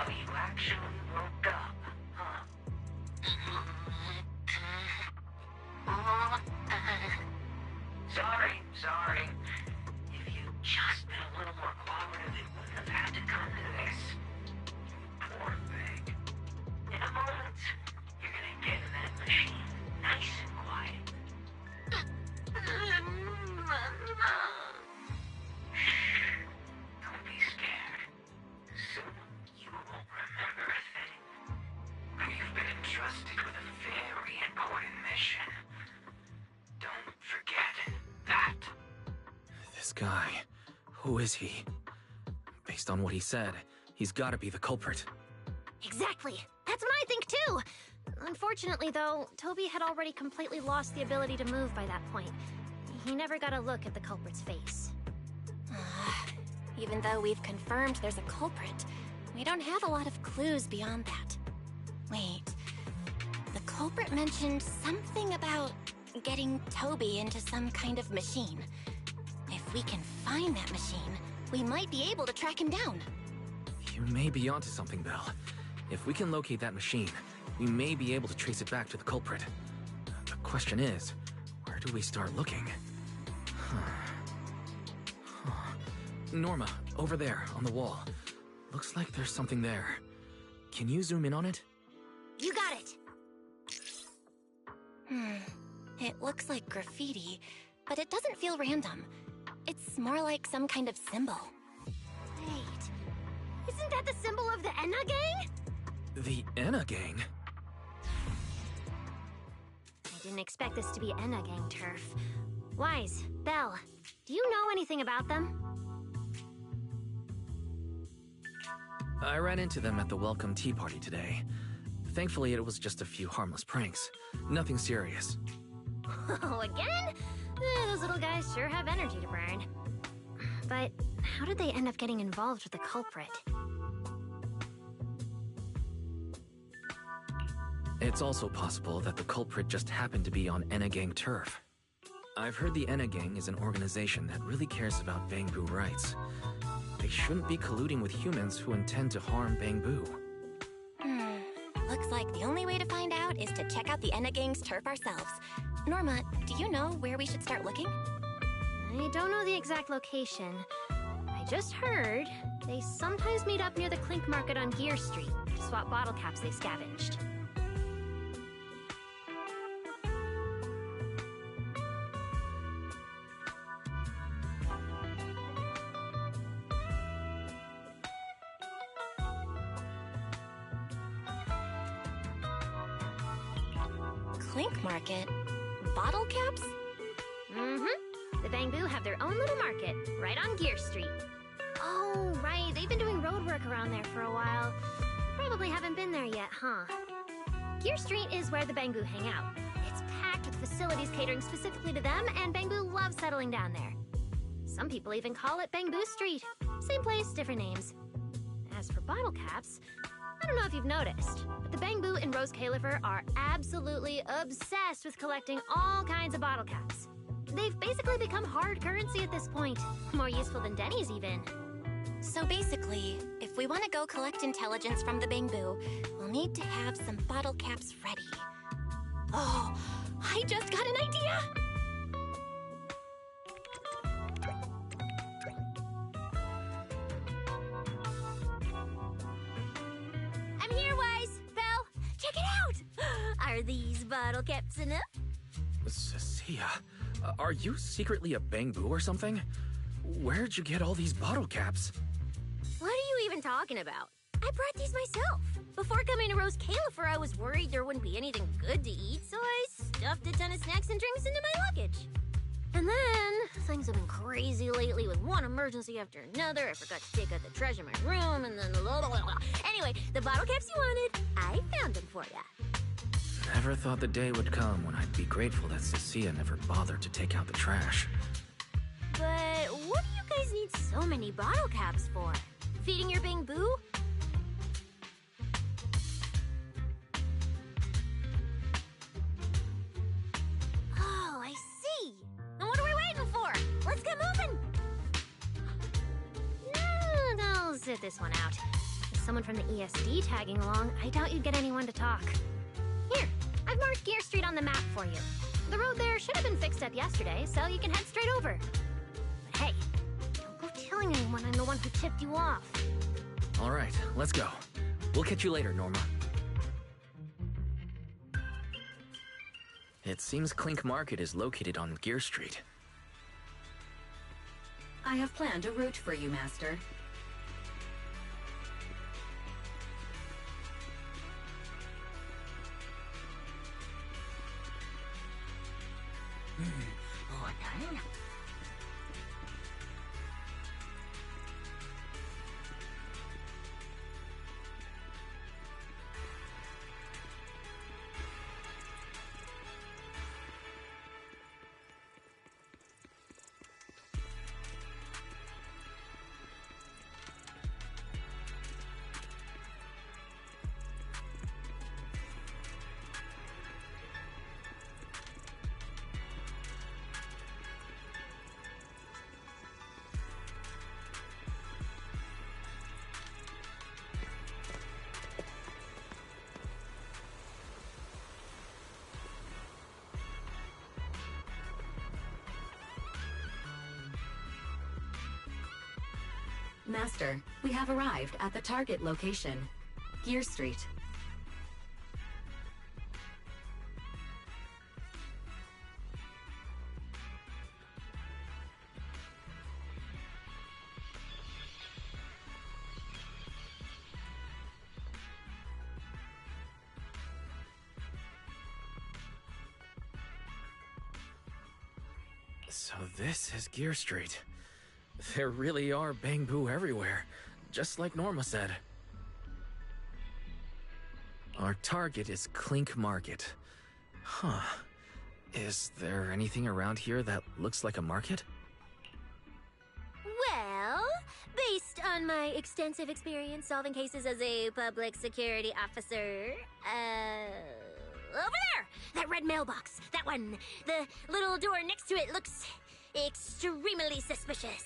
you actually woke up, huh? Sorry. If you'd just been a little more cooperative, it wouldn't have had to come to this. Poor thing. In a moment, you're gonna get in that machine, nice and quiet. Don't be scared. Soon you won't remember a thing. You've been entrusted with a very important mission. Don't forget that. This guy, who is he? Based on what he said, he's gotta be the culprit. Exactly. That's what I think too. Unfortunately, though, Toby had already completely lost the ability to move by that point. He never got a look at the culprit's face. Even though we've confirmed there's a culprit, we don't have a lot of clues beyond that. Wait, the culprit mentioned something about getting Toby into some kind of machine. If we can find that machine, we might be able to track him down. You may be onto something, Belle. If we can locate that machine, we may be able to trace it back to the culprit. The question is, where do we start looking? Norma, over there, on the wall. Looks like there's something there. Can you zoom in on it? You got it! It looks like graffiti, but it doesn't feel random. It's more like some kind of symbol. Wait, isn't that the symbol of the Enna gang? The Enna gang? I didn't expect this to be Enna gang turf. Wise, Belle, do you know anything about them? I ran into them at the welcome tea party today. Thankfully, it was just a few harmless pranks. Nothing serious. Oh, again? Those little guys sure have energy to burn. But how did they end up getting involved with the culprit? It's also possible that the culprit just happened to be on Enna gang turf. I've heard the Enna gang is an organization that really cares about Bangbu rights. They shouldn't be colluding with humans who intend to harm Bangbu. Looks like the only way to find out is to check out the Enna gang's turf ourselves. Norma, do you know where we should start looking? I don't know the exact location. I just heard they sometimes meet up near the Clink Market on Gear Street to swap bottle caps they scavenged. Clink Market? Bottle caps? Mm-hmm. The Bangbu have their own little market, right on Gear Street. Oh, right. They've been doing road work around there for a while. Probably haven't been there yet, huh? Gear Street is where the Bangbu hang out. It's packed with facilities catering specifically to them, and Bangbu love settling down there. Some people even call it Bangbu Street. Same place, different names. As for bottle caps, I don't know if you've noticed, but the Bangbu and Rose Califer are absolutely obsessed with collecting all kinds of bottle caps. They've basically become hard currency at this point. More useful than Denny's, even. So basically, if we want to go collect intelligence from the Bangbu, we'll need to have some bottle caps ready. Oh, I just got an idea! I'm here, Wise! Belle, check it out! Are these bottle caps enough? Sia, are you secretly a Bangbu or something? Where'd you get all these bottle caps? What are you even talking about? I brought these myself. Before coming to Rose Califer, I was worried there wouldn't be anything good to eat, so I stuffed a ton of snacks and drinks into my luggage. And then, things have been crazy lately with one emergency after another. I forgot to take out the trash in my room, and then Anyway, the bottle caps you wanted, I found them for ya. Never thought the day would come when I'd be grateful that Cecilia never bothered to take out the trash. But what do you guys need so many bottle caps for? Feeding your Bang Boo? Oh, I see. And what are we waiting for? Let's get moving. I'll sit this one out. With someone from the ESD tagging along, I doubt you'd get anyone to talk. Here, I've marked Gear Street on the map for you. The road there should have been fixed up yesterday, so you can head straight over. But hey, don't go telling anyone I'm the one who tipped you off. All right, let's go. We'll catch you later, Norma. It seems Clink Market is located on Gear Street. I have planned a route for you, Master. Master, we have arrived at the target location, Gear Street. So this is Gear Street. There really are Bang Boo everywhere, just like Norma said. Our target is Clink Market. Huh. Is there anything around here that looks like a market? Well, based on my extensive experience solving cases as a public security officer, over there! That red mailbox! That one! The little door next to it looks extremely suspicious.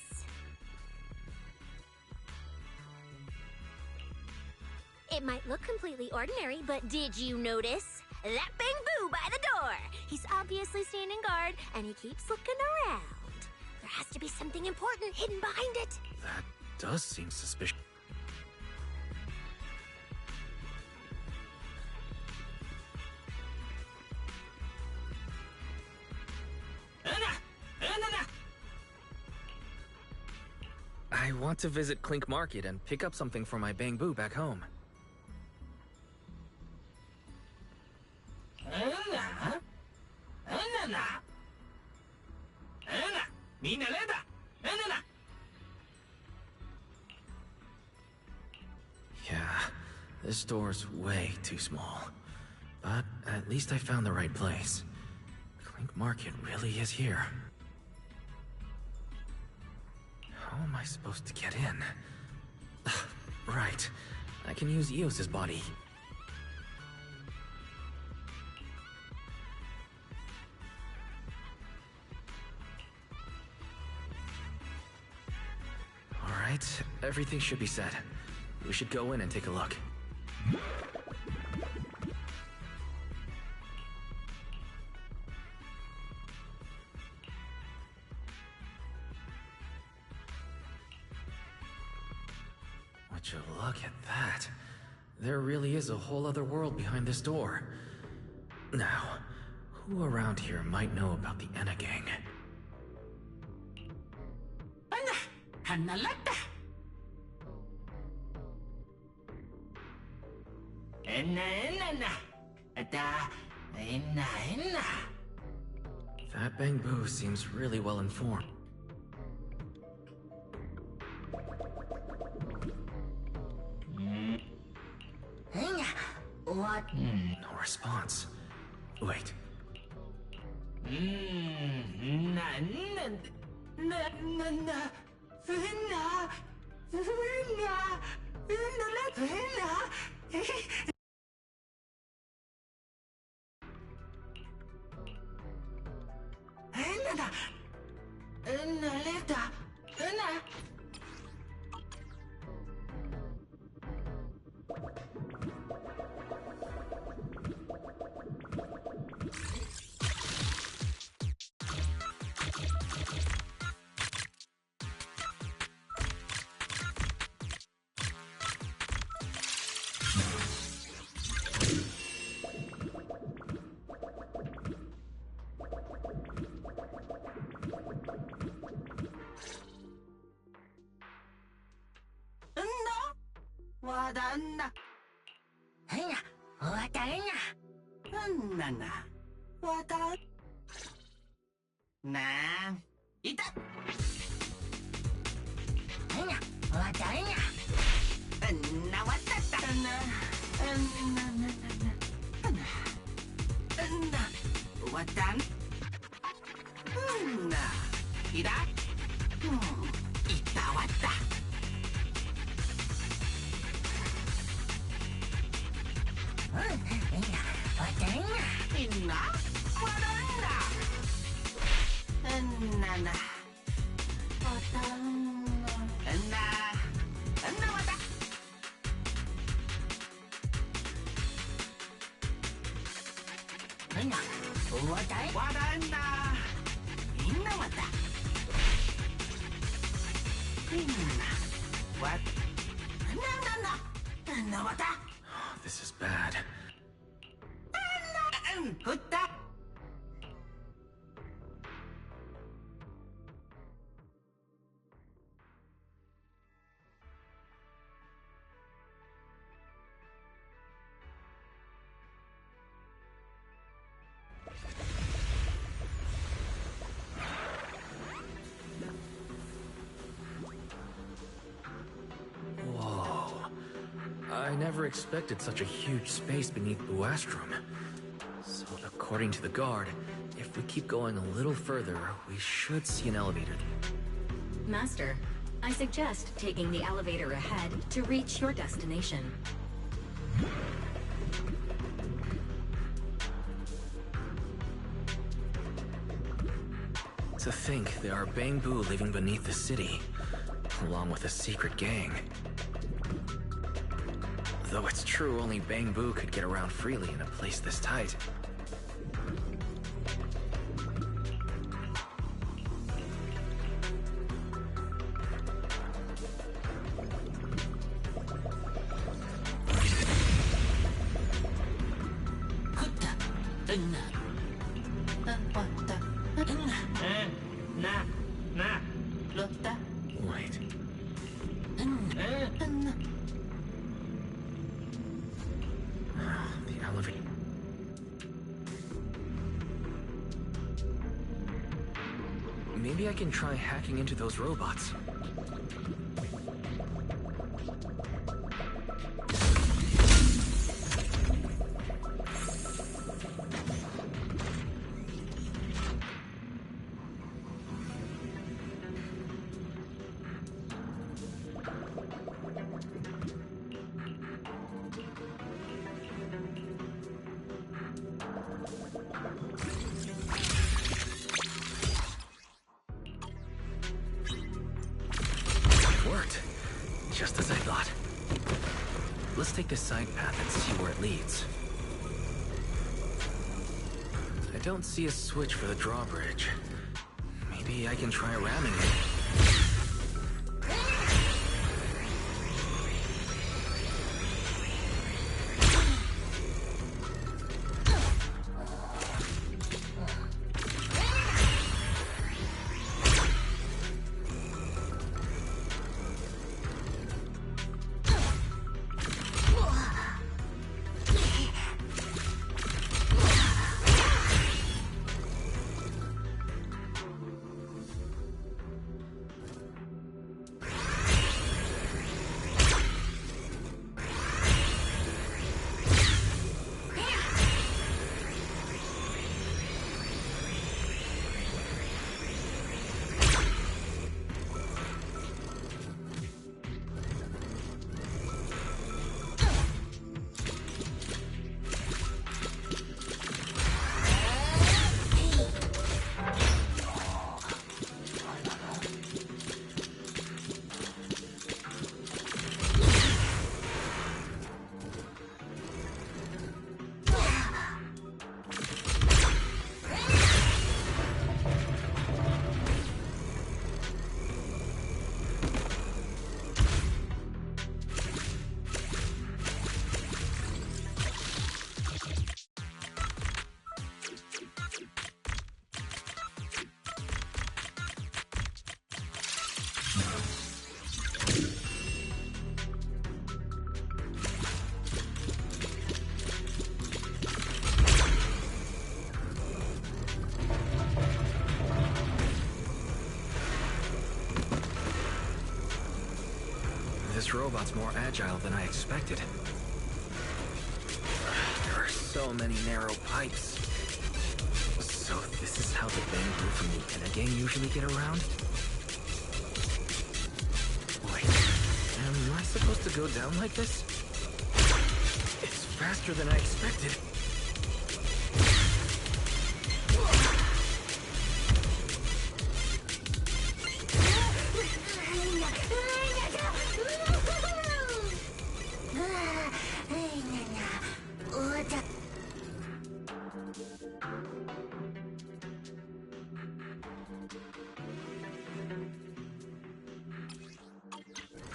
It might look completely ordinary, but did you notice? That Bang Boo by the door! He's obviously standing guard, and he keeps looking around. There has to be something important hidden behind it. That does seem suspicious. I want to visit Clink Market and pick up something for my Bang Boo back home. Yeah, this door's way too small. But at least I found the right place. Clink Market really is here. How am I supposed to get in? Right, I can use Eos's body. Alright, everything should be set. We should go in and take a look. Would you look at that? There really is a whole other world behind this door. Now, who around here might know about the Enna Gang? Hanalata. Enna. At That Bang-Boo seems really well informed. What? No response. Wait. This is bad. Whoa. I never expected such a huge space beneath Buastrum. So according to the guard, if we keep going a little further, we should see an elevator. Master, I suggest taking the elevator ahead to reach your destination. To think there are Bang-Boo living beneath the city, along with a secret gang. Though it's true only Bang-Boo could get around freely in a place this tight. Wait. The elevator. Maybe I can try hacking into those robots. Just as I thought. Let's take this side path and see where it leads. I don't see a switch for the drawbridge. Maybe I can try ramming it. This robot's more agile than I expected. There are so many narrow pipes. So this is how the bamboo from the Gang usually get around? Wait, am I supposed to go down like this? It's faster than I expected.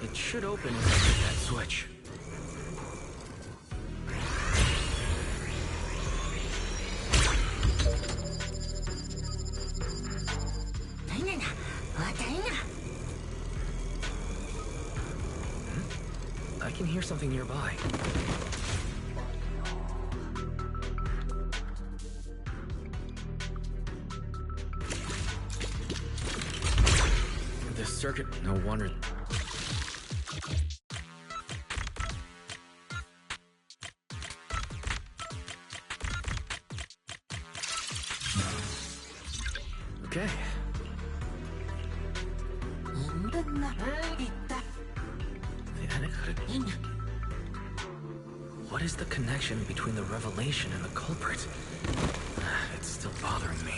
It should open if I hit that switch. I can hear something nearby. This circuit, no wonder. Okay. What is the connection between the revelation and the culprit? It's still bothering me.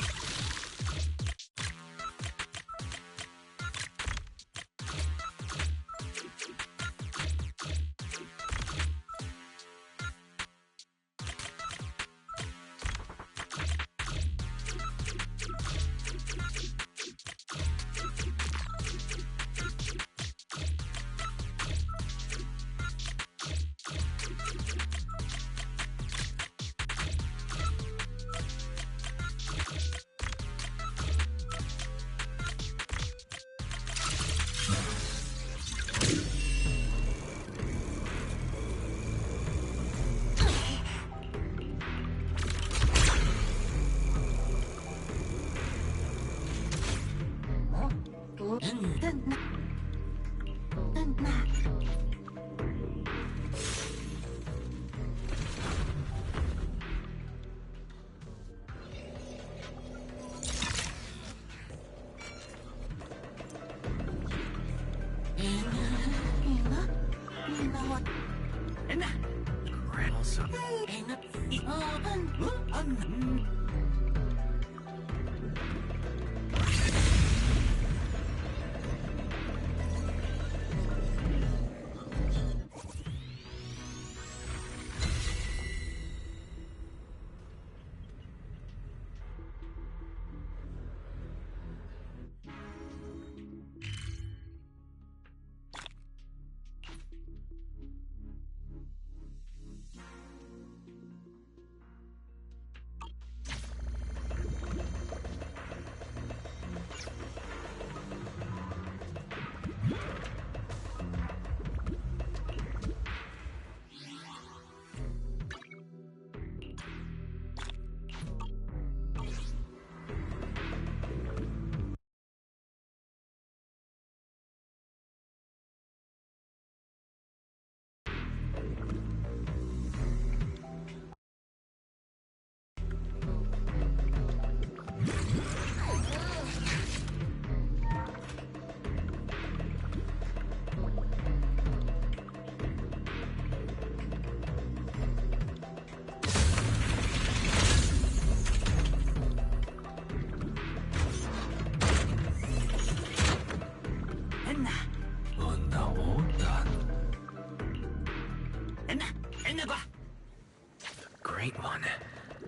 Great one.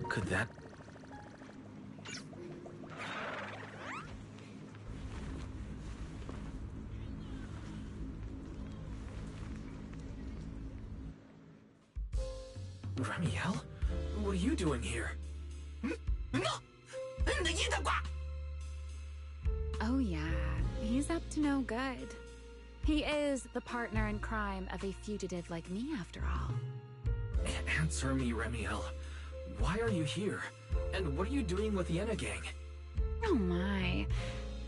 Could that... Remielle? What are you doing here? Oh yeah, he's up to no good. He is the partner in crime of a fugitive like me, after all. Answer me, Remielle. Why are you here? And what are you doing with the Enna gang? Oh my,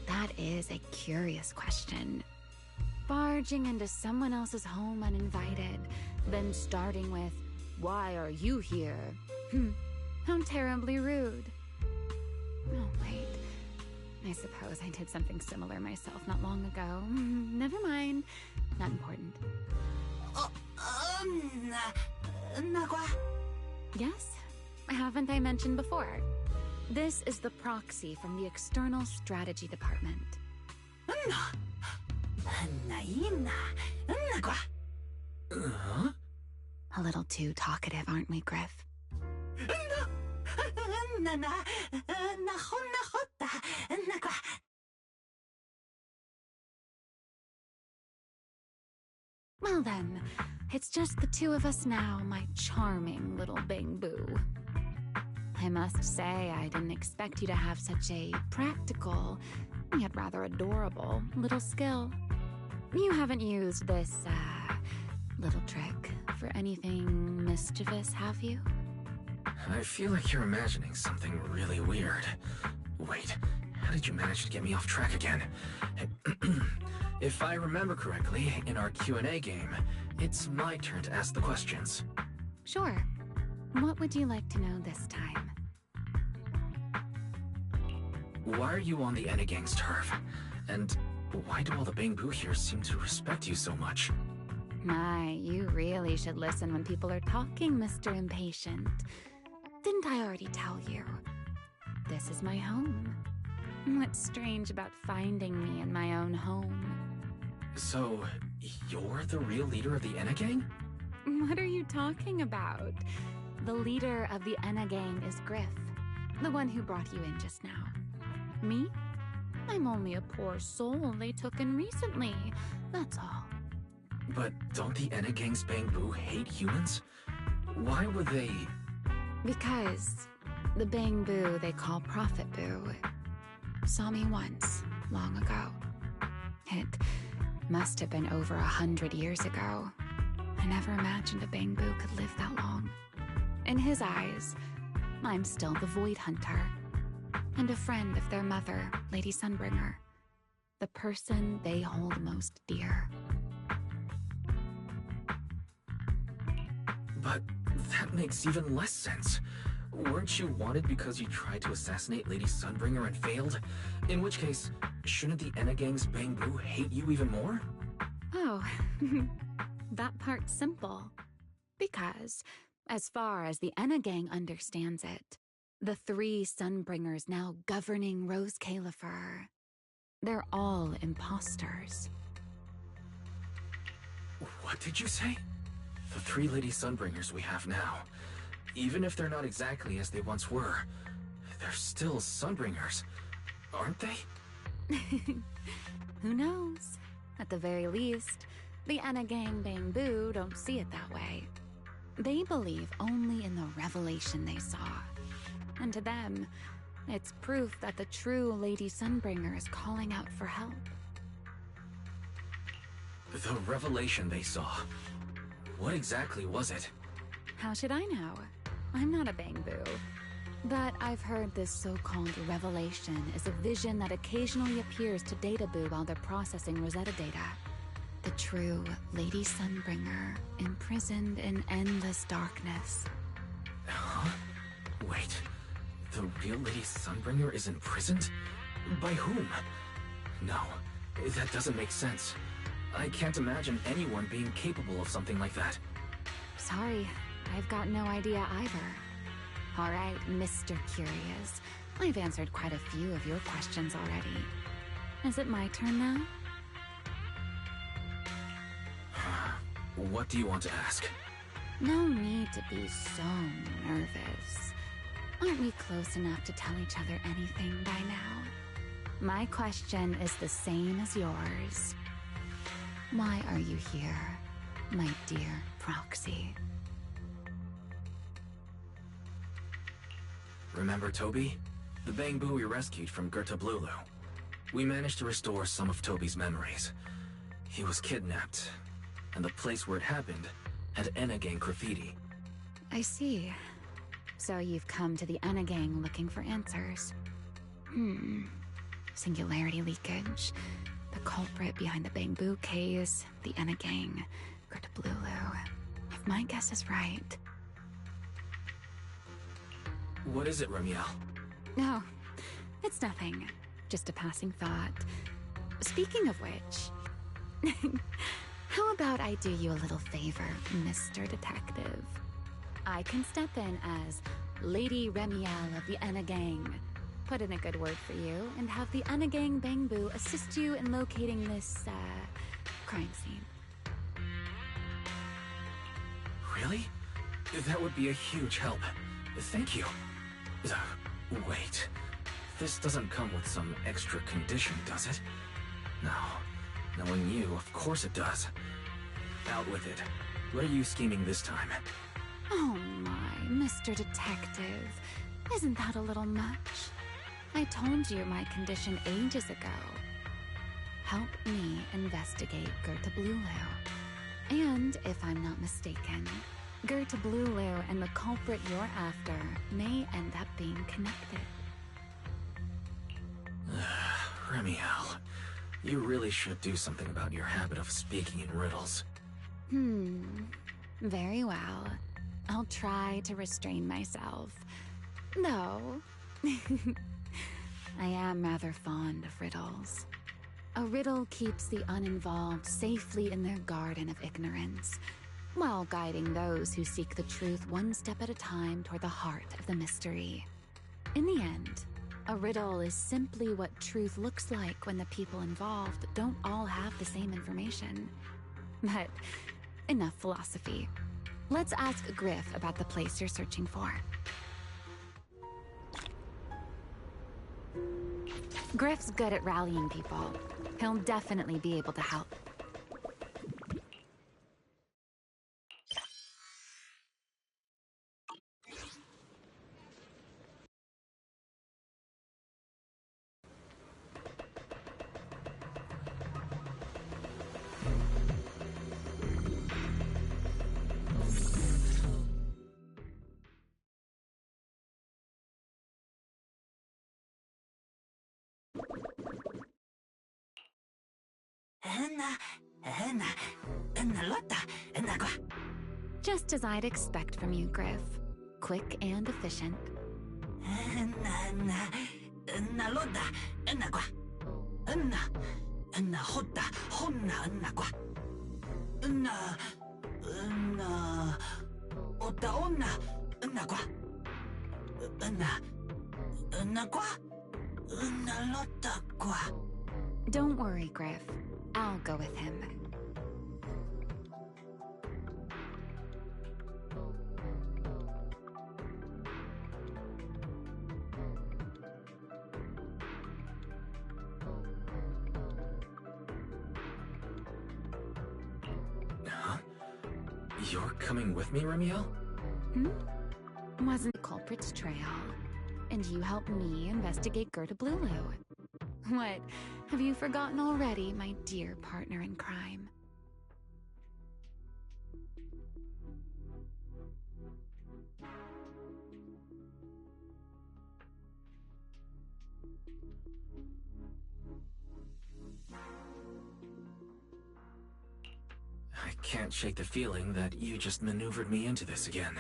that is a curious question. But barging into someone else's home uninvited, then starting with, "Why are you here?" How terribly rude. Oh, wait. I suppose I did something similar myself not long ago. Never mind. Not important. Yes? Haven't I mentioned before? This is the proxy from the External Strategy Department. A little too talkative, aren't we, Griff? Well then, it's just the two of us now, my charming little Bang Boo. I must say, I didn't expect you to have such a practical, yet rather adorable, little skill. You haven't used this, little trick for anything mischievous, have you? I feel like you're imagining something really weird. Wait, how did you manage to get me off track again? If I remember correctly, in our Q&A game, it's my turn to ask the questions. Sure. What would you like to know this time? Why are you on the Enegang's turf? And why do all the Bang Boo here seem to respect you so much? My, you really should listen when people are talking, Mr. Impatient. Didn't I already tell you? This is my home. What's strange about finding me in my own home? So, you're the real leader of the Enegang? What are you talking about? The leader of the Enegang is Griff, the one who brought you in just now. Me? I'm only a poor soul they took in recently, that's all. But don't the Enegang's Bang Boo hate humans? Why would they... Because the Bang Boo they call Prophet Boo saw me once, long ago. It must have been over 100 years ago. I never imagined a Bang Boo could live that long. In his eyes, I'm still the Void Hunter, and a friend of their mother, Lady Sunbringer, the person they hold most dear. But that makes even less sense. Weren't you wanted because you tried to assassinate Lady Sunbringer and failed? In which case, shouldn't the Enegang's Bang Boo hate you even more? Oh, that part's simple. Because, as far as the Enegang understands it, the three Sunbringers now governing Rose Califer, they're all imposters. What did you say? The three Lady Sunbringers we have now, even if they're not exactly as they once were, they're still Sunbringers, aren't they? Who knows? At the very least, the Enegang Bang Boo don't see it that way. They believe only in the revelation they saw. And to them, it's proof that the true Lady Sunbringer is calling out for help. The revelation they saw. What exactly was it? How should I know? I'm not a Bang Boo. But I've heard this so-called revelation is a vision that occasionally appears to Data Boo while they're processing Rosetta data. The true Lady Sunbringer, imprisoned in endless darkness. Huh? Wait, the real Lady Sunbringer is imprisoned? By whom? No, that doesn't make sense. I can't imagine anyone being capable of something like that. Sorry, I've got no idea either. All right, Mr. Curious. I've answered quite a few of your questions already. Is it my turn now? What do you want to ask? No need to be so nervous. Aren't we close enough to tell each other anything by now? My question is the same as yours. Why are you here, my dear Proxy? Remember Toby? The Bang Boo we rescued from Gerta Blulu. We managed to restore some of Toby's memories. He was kidnapped, and the place where it happened had Enegang graffiti. I see. So you've come to the Enegang looking for answers. Singularity leakage. The culprit behind the bamboo case, the Enna gang, Gerda Blulu. If my guess is right... What is it, Remielle? No, it's nothing. Just a passing thought. Speaking of which... how about I do you a little favor, Mr. Detective? I can step in as Lady Remielle of the Enna gang. Put in a good word for you, and have the Enna gang Bangbu assist you in locating this, crime scene. Really? That would be a huge help. Thank you. Wait. This doesn't come with some extra condition, does it? No. Knowing you, of course it does. Out with it. What are you scheming this time? Oh my, Mr. Detective. Isn't that a little much? I told you my condition ages ago. Help me investigate Gerda Blulu. And, if I'm not mistaken, Gerda Blulu and the culprit you're after may end up being connected. Remielle, you really should do something about your habit of speaking in riddles. Very well. I'll try to restrain myself. Though, I am rather fond of riddles. A riddle keeps the uninvolved safely in their garden of ignorance, while guiding those who seek the truth one step at a time toward the heart of the mystery. In the end, a riddle is simply what truth looks like when the people involved don't all have the same information. But enough philosophy. Let's ask Griff about the place you're searching for. Griff's good at rallying people. He'll definitely be able to help. Just as I'd expect from you, Griff. Quick and efficient. Don't worry, Griff. I'll go with him. Huh? You're coming with me, Remielle? Wasn't the culprit's trail. And you helped me investigate Gerda Blulu. What? Have you forgotten already, my dear partner in crime? I can't shake the feeling that you just maneuvered me into this again.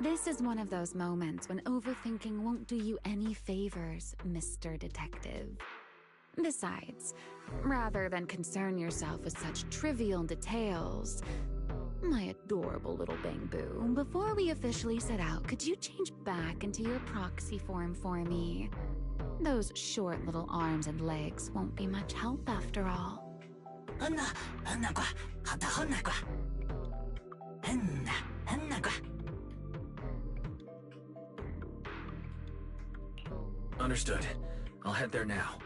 This is one of those moments when overthinking won't do you any favors, Mr. Detective. Besides, rather than concern yourself with such trivial details, my adorable little Bangbu, before we officially set out, could you change back into your proxy form for me? Those short little arms and legs won't be much help after all. Understood. I'll head there now.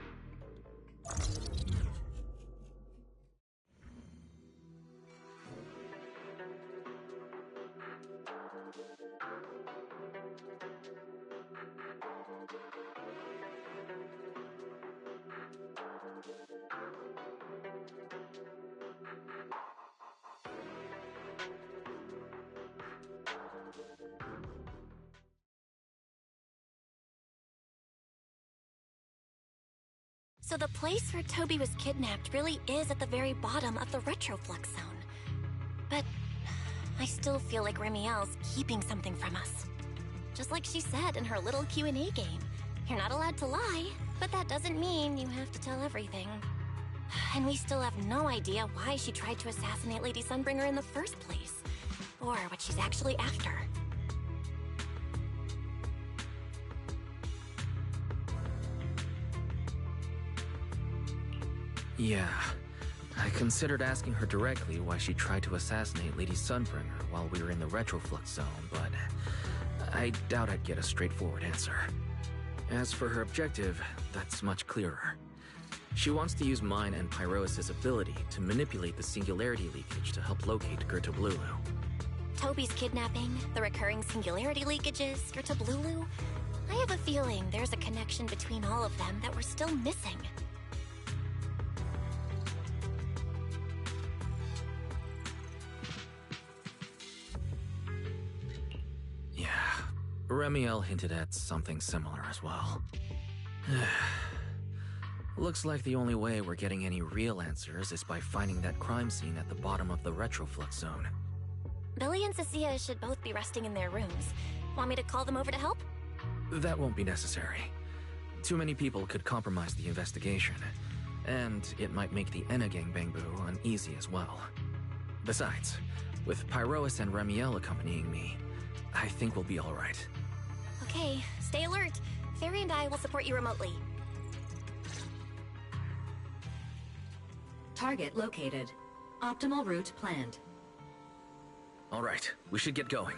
So the place where Toby was kidnapped really is at the very bottom of the retroflux zone. But I still feel like Remielle's keeping something from us. Just like she said in her little Q&A game. You're not allowed to lie, but that doesn't mean you have to tell everything. And we still have no idea why she tried to assassinate Lady Sunbringer in the first place, or what she's actually after. Yeah, I considered asking her directly why she tried to assassinate Lady Sunbringer while we were in the retroflux zone, but I doubt I'd get a straightforward answer. As for her objective, that's much clearer. She wants to use mine and Pyrois' ability to manipulate the singularity leakage to help locate Gerta Blulu. Toby's kidnapping, the recurring singularity leakages, Gerta Blulu. I have a feeling there's a connection between all of them that we're still missing. Yeah, Remielle hinted at something similar as well. Looks like the only way we're getting any real answers is by finding that crime scene at the bottom of the retroflux zone. Billy and Cecilia should both be resting in their rooms. Want me to call them over to help? That won't be necessary. Too many people could compromise the investigation, and it might make the Enna Gang Bangboo uneasy as well. Besides, with Pyrois and Remielle accompanying me, I think we'll be alright. Okay, stay alert. Fairy and I will support you remotely. Target located. Optimal route planned. Alright, we should get going.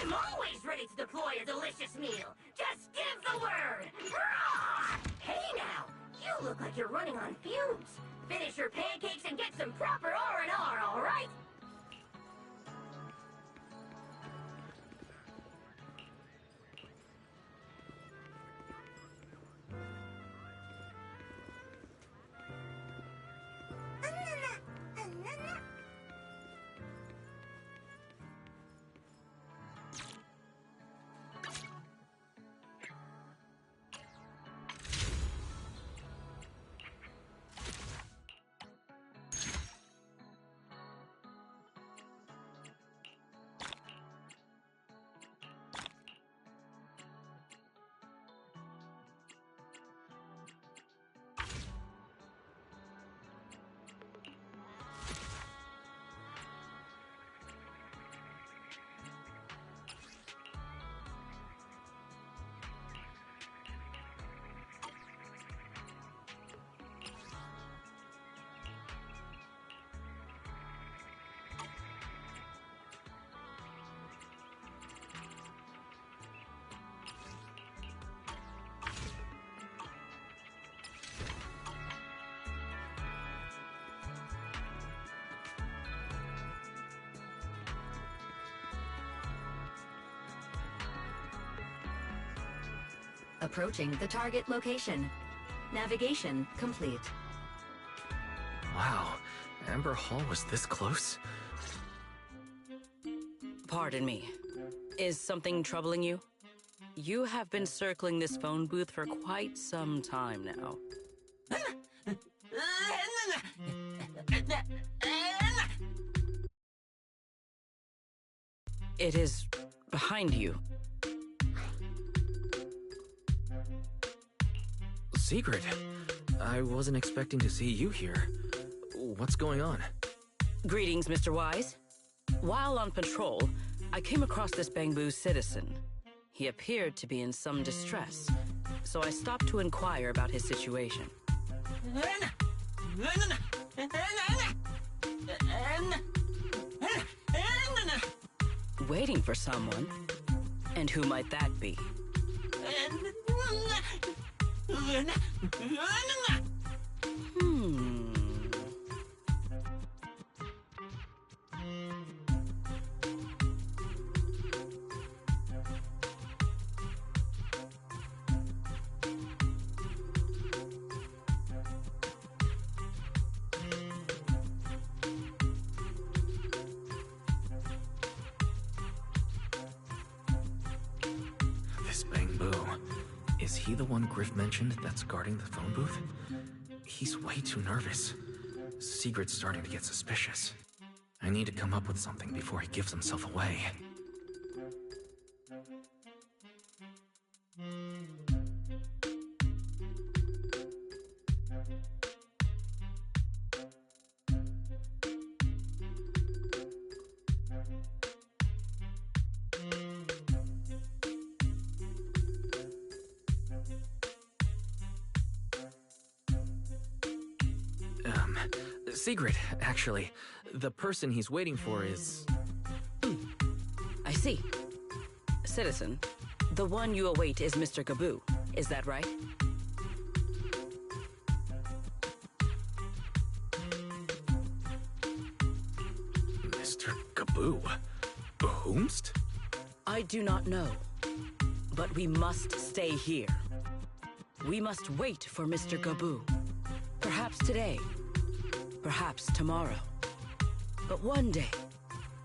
I'm always ready to deploy a delicious meal. Just give the word. Hurrah! Hey now, you look like you're running on fumes. Finish your pancakes and get some proper R&R, all right? Approaching the target location. Navigation complete. Wow, Amber Hall was this close? Pardon me. Is something troubling you? You have been circling this phone booth for quite some time now. It is behind you. Secret? I wasn't expecting to see you here. What's going on? Greetings, Mr. Wise. While on patrol, I came across this Bangboo citizen. He appeared to be in some distress, so I stopped to inquire about his situation. Waiting for someone? And who might that be? he the one Griff mentioned that's guarding the phone booth? He's way too nervous. Sigrid's starting to get suspicious. I need to come up with something before he gives himself away. Sigrid, actually. The person he's waiting for is... I see. Citizen, the one you await is Mr. Gaboo. Is that right? Mr. Gaboo? Whomst? I do not know. But we must stay here. We must wait for Mr. Gaboo. Perhaps today. Perhaps tomorrow. But one day,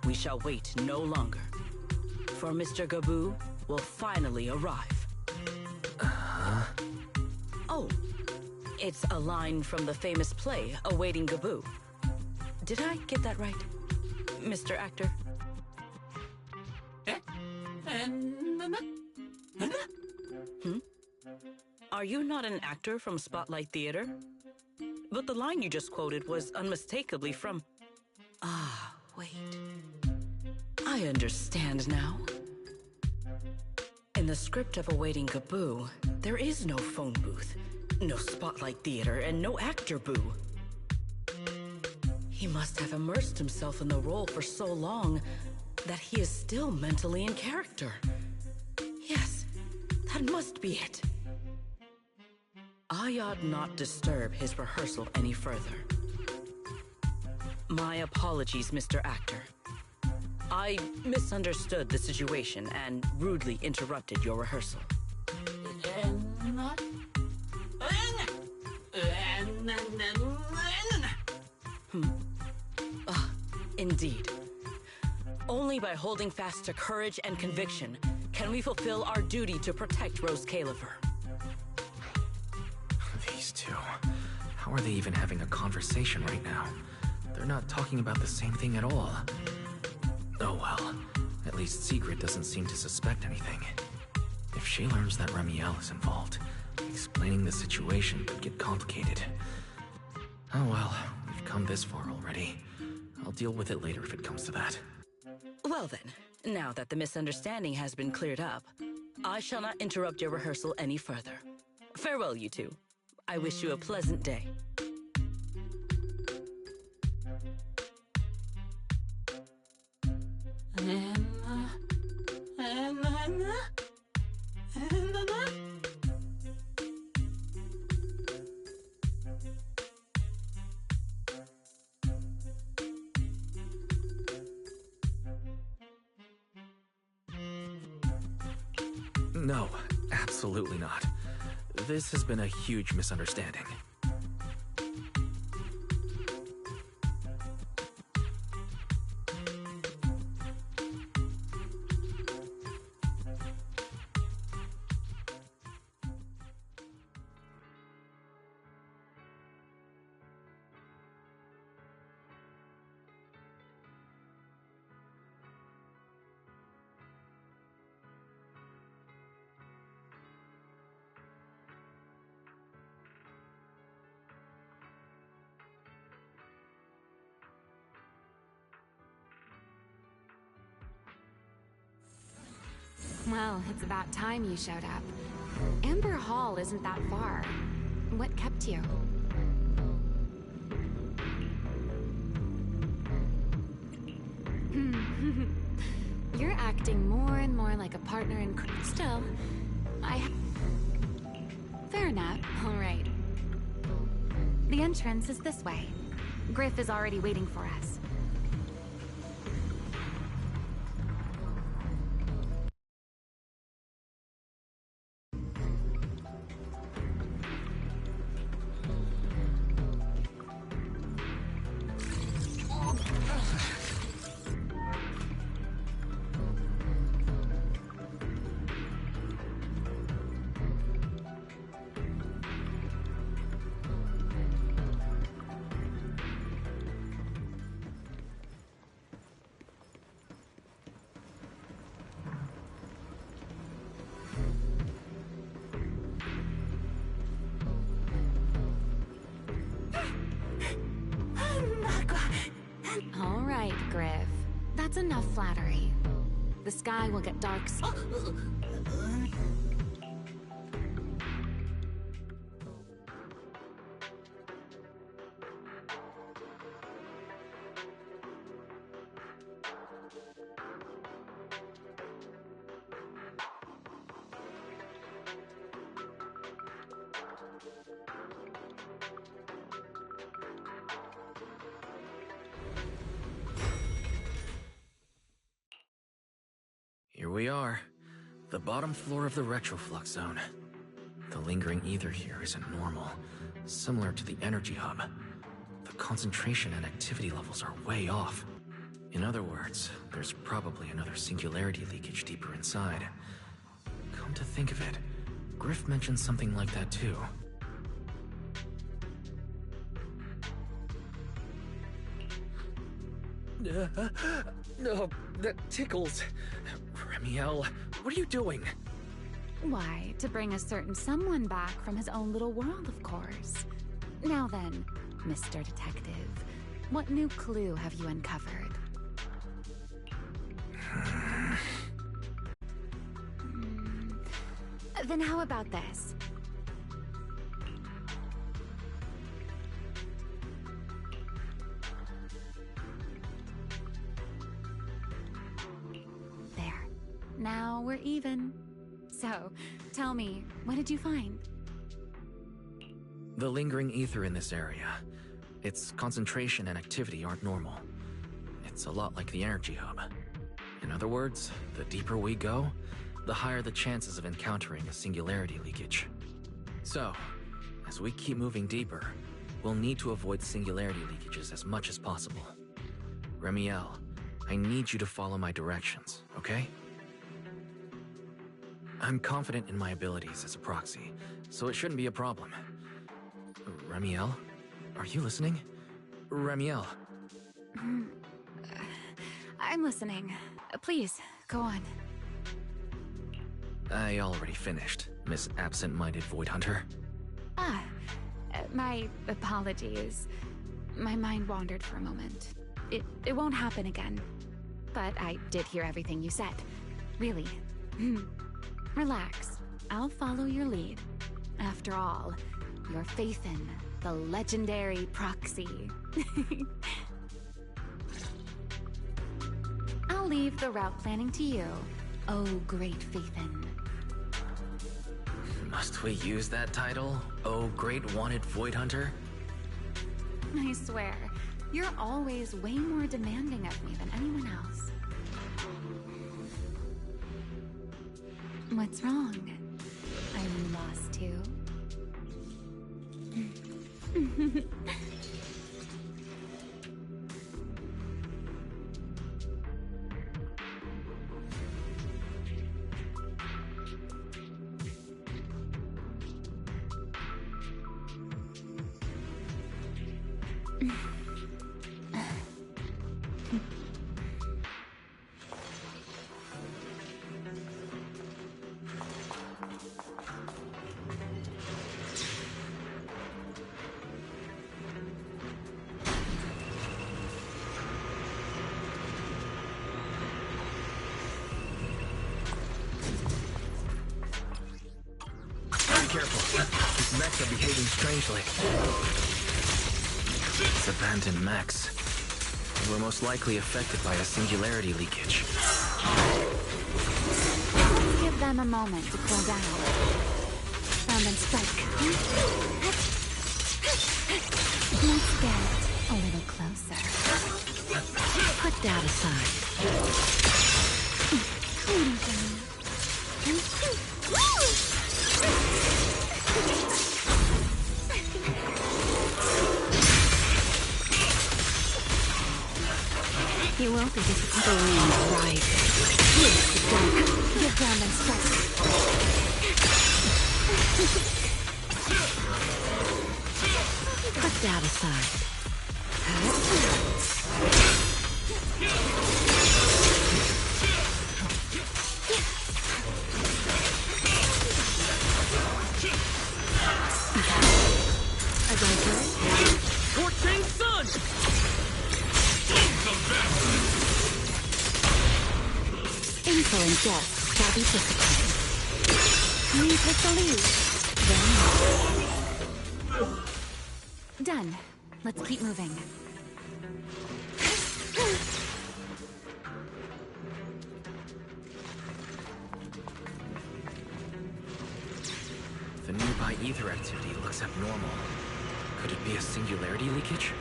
we shall wait no longer. For Mr. Gaboo will finally arrive. Oh, it's a line from the famous play, Awaiting Gaboo. Did I get that right, Mr. Actor? Are you not an actor from Spotlight Theater? But the line you just quoted was unmistakably from... Ah, wait. I understand now. In the script of Awaiting Gaboo, there is no phone booth, no Spotlight Theater, and no actor boo. He must have immersed himself in the role for so long that he is still mentally in character. Yes, that must be it. I ought not disturb his rehearsal any further. My apologies, Mr. Actor. I misunderstood the situation and rudely interrupted your rehearsal. Indeed. Only by holding fast to courage and conviction can we fulfill our duty to protect Rose Califer. These two. How are they even having a conversation right now? They're not talking about the same thing at all. Oh well. At least Sigrid doesn't seem to suspect anything. If she learns that Remielle is involved, explaining the situation could get complicated. Oh well, we've come this far already. I'll deal with it later if it comes to that. Well then, now that the misunderstanding has been cleared up, I shall not interrupt your rehearsal any further. Farewell, you two. I wish you a pleasant day. No, absolutely not. This has been a huge misunderstanding. Well, it's about time you showed up. Amber Hall isn't that far. What kept you? You're acting more and more like a partner in Still, Fair enough. All right. The entrance is this way. Griff is already waiting for us. All right, Griff. That's enough flattery. The sky will get dark soon. Here we are. The bottom floor of the retroflux zone. The lingering ether here isn't normal, similar to the energy hub. The concentration and activity levels are way off. In other words, there's probably another singularity leakage deeper inside. Come to think of it, Griff mentioned something like that too. No, that tickles. Remielle, what are you doing? Why, to bring a certain someone back from his own little world, of course. Now then, Mr. Detective, what new clue have you uncovered? Then how about this? There. Now we're even. So, tell me, what did you find? The lingering ether in this area. Its concentration and activity aren't normal. It's a lot like the energy hub. In other words, the deeper we go, the higher the chances of encountering a singularity leakage. So, as we keep moving deeper, we'll need to avoid singularity leakages as much as possible. Remielle, I need you to follow my directions, okay? I'm confident in my abilities as a proxy, so it shouldn't be a problem. Remielle, are you listening? Remielle. I'm listening. Please, go on. I already finished, Miss Absent-Minded Void Hunter. My apologies. My mind wandered for a moment. It won't happen again. But I did hear everything you said. Really. Relax. I'll follow your lead. After all, your faith in the legendary proxy. I'll leave the route planning to you, oh great Faithin. Must we use that title? Oh, great wanted Void Hunter? I swear, you're always way more demanding of me than anyone else. What's wrong? Are you lost too? Careful. These mechs are behaving strangely. It's abandoned mechs. They were most likely affected by a singularity leakage. Let's give them a moment to cool down. Sound and strike. Let's get a little closer. Put that aside. You won't be disappointed. Right. Give ground and strike. Put that aside. As I heard, Scorching Sun! People and guests shall be disciplined. We take the lead. Then... Done. Let's keep moving. The nearby ether activity looks abnormal. Could it be a singularity leakage?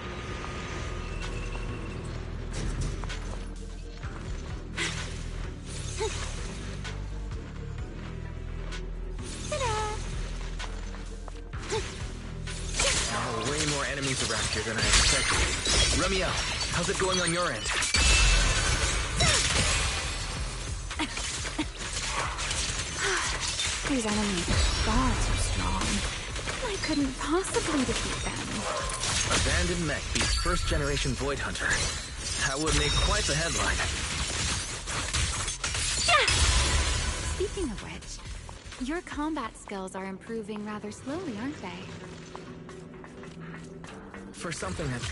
Way more enemies around here than I expected. Remielle, how's it going on your end? These enemies are far too strong. I couldn't possibly defeat them. Abandoned mech beats first-generation Void Hunter. That would make quite the headline. Speaking of which, your combat skills are improving rather slowly, aren't they? For something that...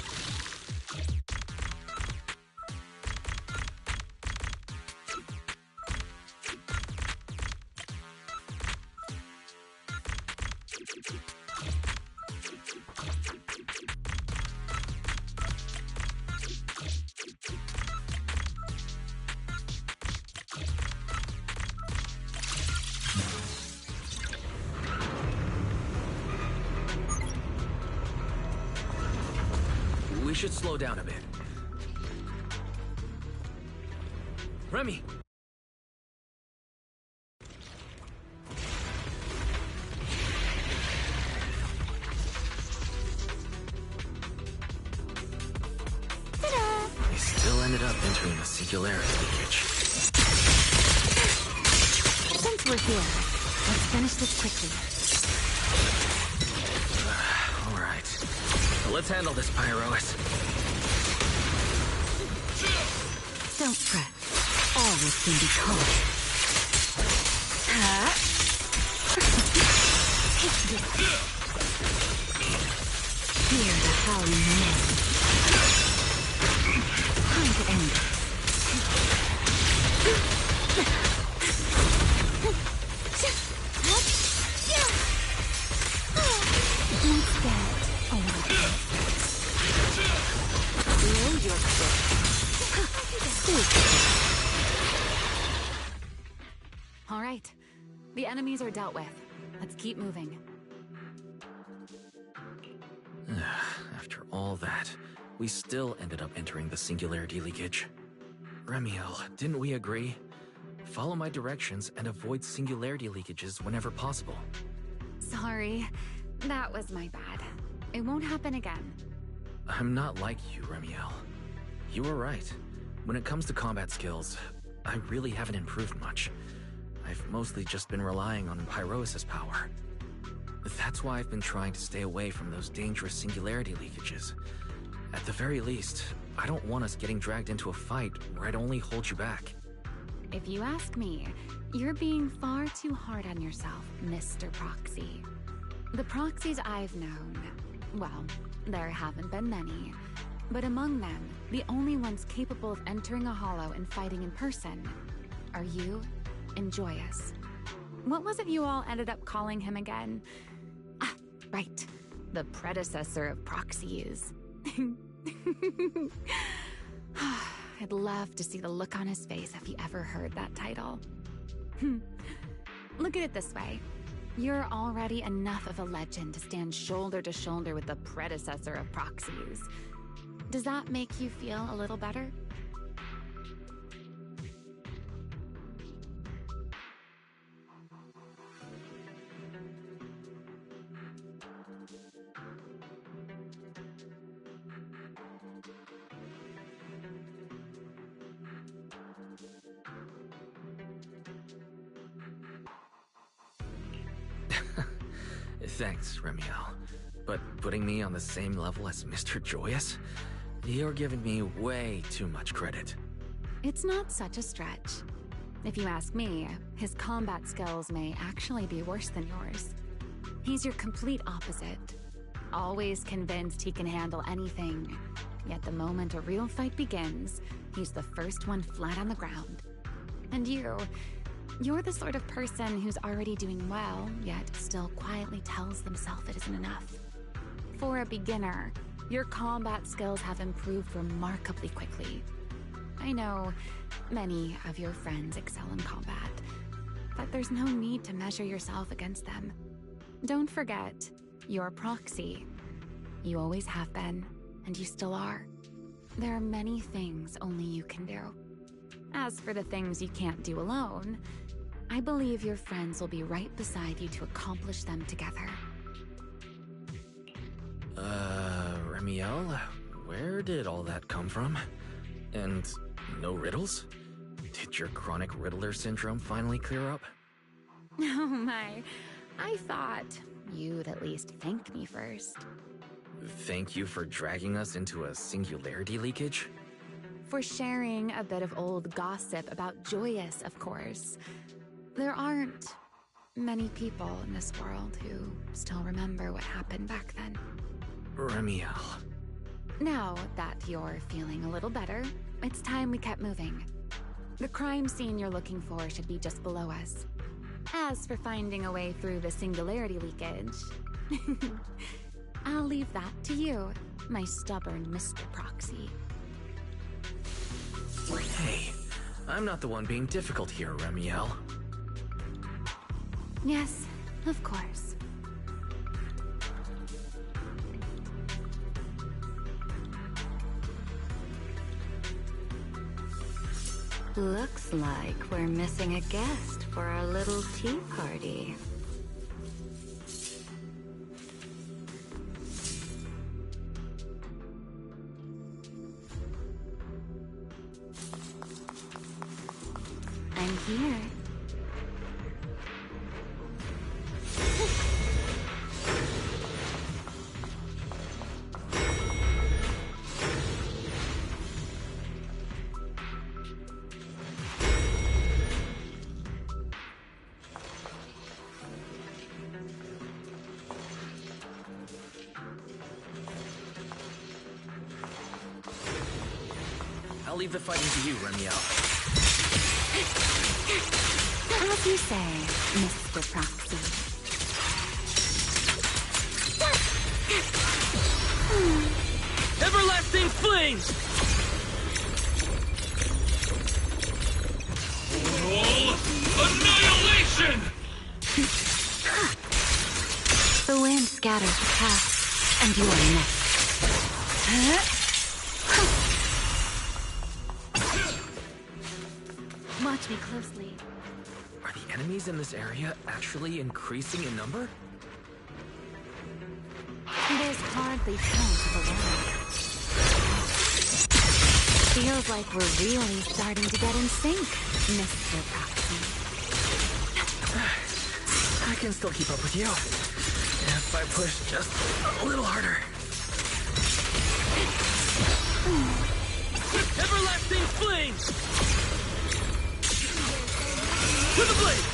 We should slow down a bit. Remy! We still ended up entering the singularity leakage. Since we're here, let's finish this quickly. Alright. Let's handle this, Pyrois. Don't fret. All will soon be caught. Hear the howling wind. Time to end it. Let's get a little Know your All right. The enemies are dealt with. Let's keep moving. After all that, we still ended up entering the singularity leakage. Remielle, didn't we agree? Follow my directions and avoid singularity leakages whenever possible. Sorry. That was my bad. It won't happen again. I'm not like you, Remielle. You were right. When it comes to combat skills, I really haven't improved much. I've mostly just been relying on Pyrois' power. That's why I've been trying to stay away from those dangerous singularity leakages. At the very least, I don't want us getting dragged into a fight where I'd only hold you back. If you ask me, you're being far too hard on yourself, Mr. Proxy. The proxies I've known, well, there haven't been many. But among them, the only ones capable of entering a hollow and fighting in person are you and Joyous. What was it you all ended up calling him again? Ah, right. The predecessor of proxies. I'd love to see the look on his face if he ever heard that title. Look at it this way. You're already enough of a legend to stand shoulder to shoulder with the predecessor of proxies. Does that make you feel a little better? Thanks, Remielle. But putting me on the same level as Mr. Joyous? You're giving me way too much credit. It's not such a stretch. If you ask me, his combat skills may actually be worse than yours. He's your complete opposite. Always convinced he can handle anything. Yet the moment a real fight begins, he's the first one flat on the ground. And you're the sort of person who's already doing well, yet still quietly tells themselves it isn't enough. For a beginner, your combat skills have improved remarkably quickly. I know many of your friends excel in combat, but there's no need to measure yourself against them. Don't forget, you're a proxy. You always have been, and you still are. There are many things only you can do. As for the things you can't do alone, I believe your friends will be right beside you to accomplish them together. Remielle, where did all that come from? And no riddles? Did your chronic riddler syndrome finally clear up? Oh my, I thought you'd at least thank me first. Thank you for dragging us into a singularity leakage? For sharing a bit of old gossip about Joyous, of course. There aren't many people in this world who still remember what happened back then. Remielle. Now that you're feeling a little better, it's time we kept moving. The crime scene you're looking for should be just below us. As for finding a way through the singularity leakage, I'll leave that to you, my stubborn Mr. Proxy. Hey, I'm not the one being difficult here, Remielle. Yes, of course. Looks like we're missing a guest for our little tea party. I'm here. I'll leave the fighting to you, Remielle. As you say, Mr. Proxy. Everlasting flames! Wall annihilation! The wind scatters the path, and you are next. Watch me closely. Are the enemies in this area actually increasing in number? There's hardly count of a one. Feels like we're really starting to get in sync, Mr. Proxy. I can still keep up with you. If I push just a little harder. Everlasting flames! To the blade!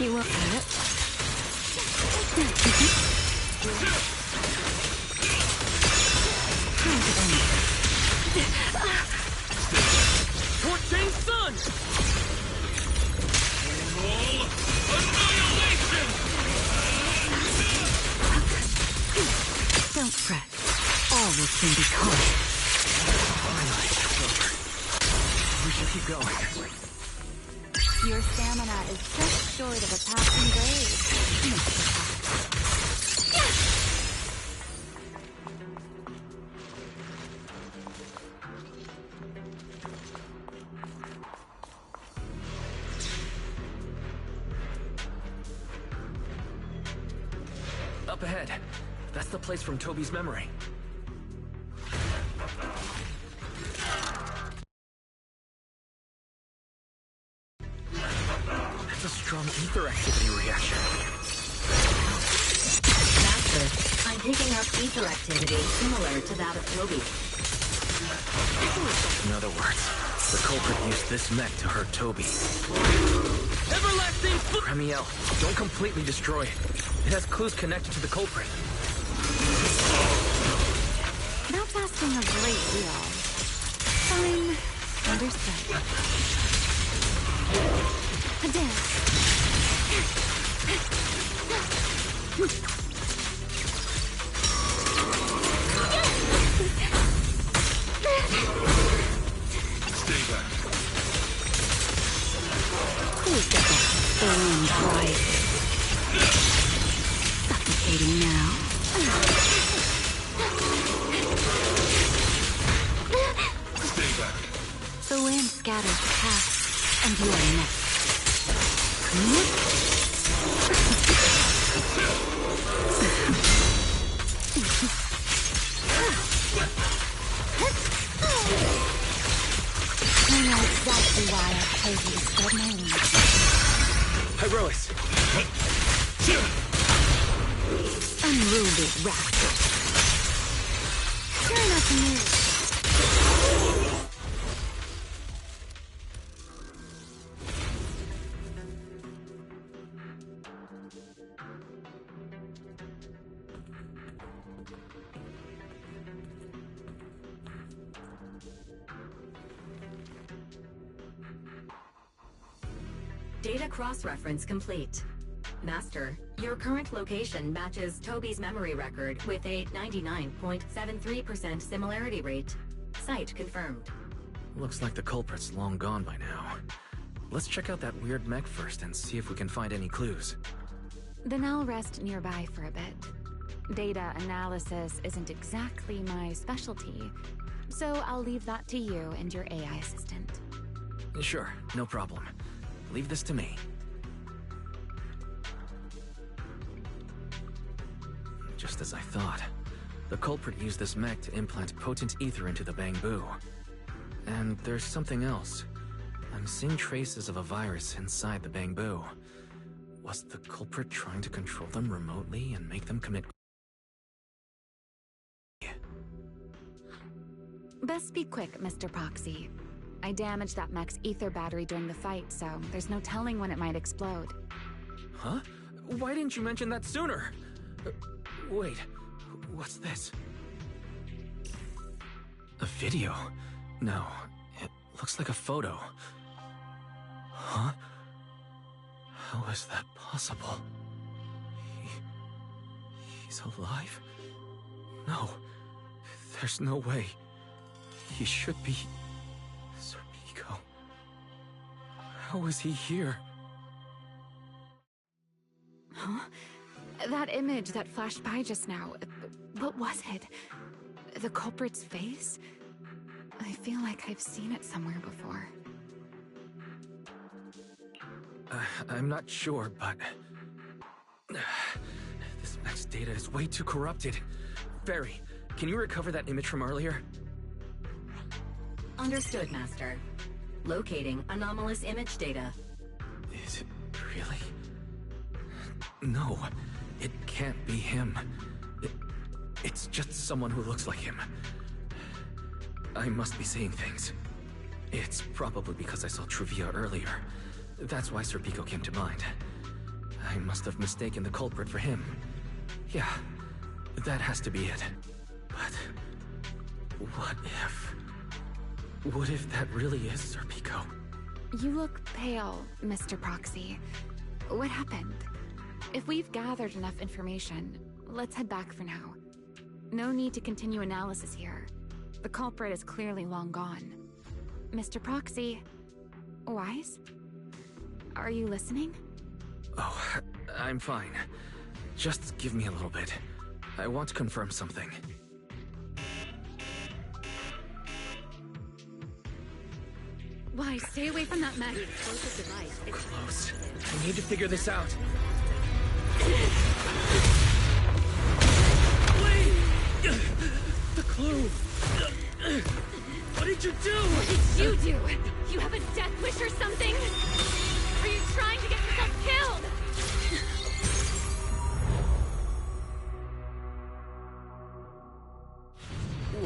You will have it. Torching sun! Wall annihilation! Don't fret. All will soon be calm. We should keep going. Your stamina is just short of a passing grade, Mr. Proxy. Up ahead. That's the place from Toby's memory. That's a strong ether activity reaction. Master, I'm picking up ether activity similar to that of Toby. In other words, the culprit used this mech to hurt Toby. Everlasting Remielle, don't completely destroy it. It has clues connected to the culprit. That's asking a great deal. Fine. Understood. A dance. Stay back. Who's got that burning pride? Suffocating now. Stay back. The wind scatters the past, and you are next. I know exactly why I chose you to spread my wings. Hyrois! Unruly rascal. Try not to move. Data cross-reference complete. Master, your current location matches Toby's memory record with a 99.73% similarity rate. Site confirmed. Looks like the culprit's long gone by now. Let's check out that weird mech first and see if we can find any clues. Then I'll rest nearby for a bit. Data analysis isn't exactly my specialty, so I'll leave that to you and your AI assistant. Sure, no problem. Leave this to me. Just as I thought. The culprit used this mech to implant potent ether into the bamboo. And there's something else. I'm seeing traces of a virus inside the bamboo. Was the culprit trying to control them remotely and make them commit... Best be quick, Mr. Proxy. I damaged that mech's ether battery during the fight, so there's no telling when it might explode. Huh? Why didn't you mention that sooner? Wait, what's this? A video? No, it looks like a photo. Huh? How is that possible? He's alive? No, there's no way. He should be... Serpico. How is he here? Huh? That image that flashed by just now, what was it? The culprit's face? I feel like I've seen it somewhere before. I'm not sure, but... this mech's data is way too corrupted. Barry, can you recover that image from earlier? Understood, Master. Locating anomalous image data. Is it really? No, it can't be him. It's just someone who looks like him. I must be seeing things. It's probably because I saw Truvia earlier. That's why Serpico came to mind. I must have mistaken the culprit for him. Yeah, that has to be it. But... what if... what if that really is Serpico? You look pale, Mr. Proxy. What happened? If we've gathered enough information, let's head back for now. No need to continue analysis here. The culprit is clearly long gone. Mr. Proxy... Wise? Are you listening? Oh, I'm fine. Just give me a little bit. I want to confirm something. Why, stay away from that mech. Close. I need to figure this out. Wait! The clue! What did you do? What did you do? You have a death wish or something? Are you trying to get yourself killed?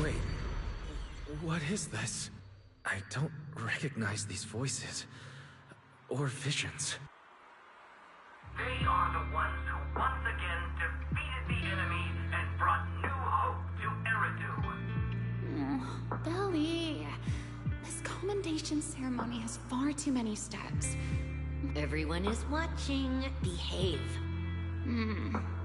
Wait. What is this? I don't recognize these voices. Or visions. They are the ones who once again defeated the enemy and brought new hope to Eridu. Belly... This commendation ceremony has far too many steps. Everyone is watching. Behave.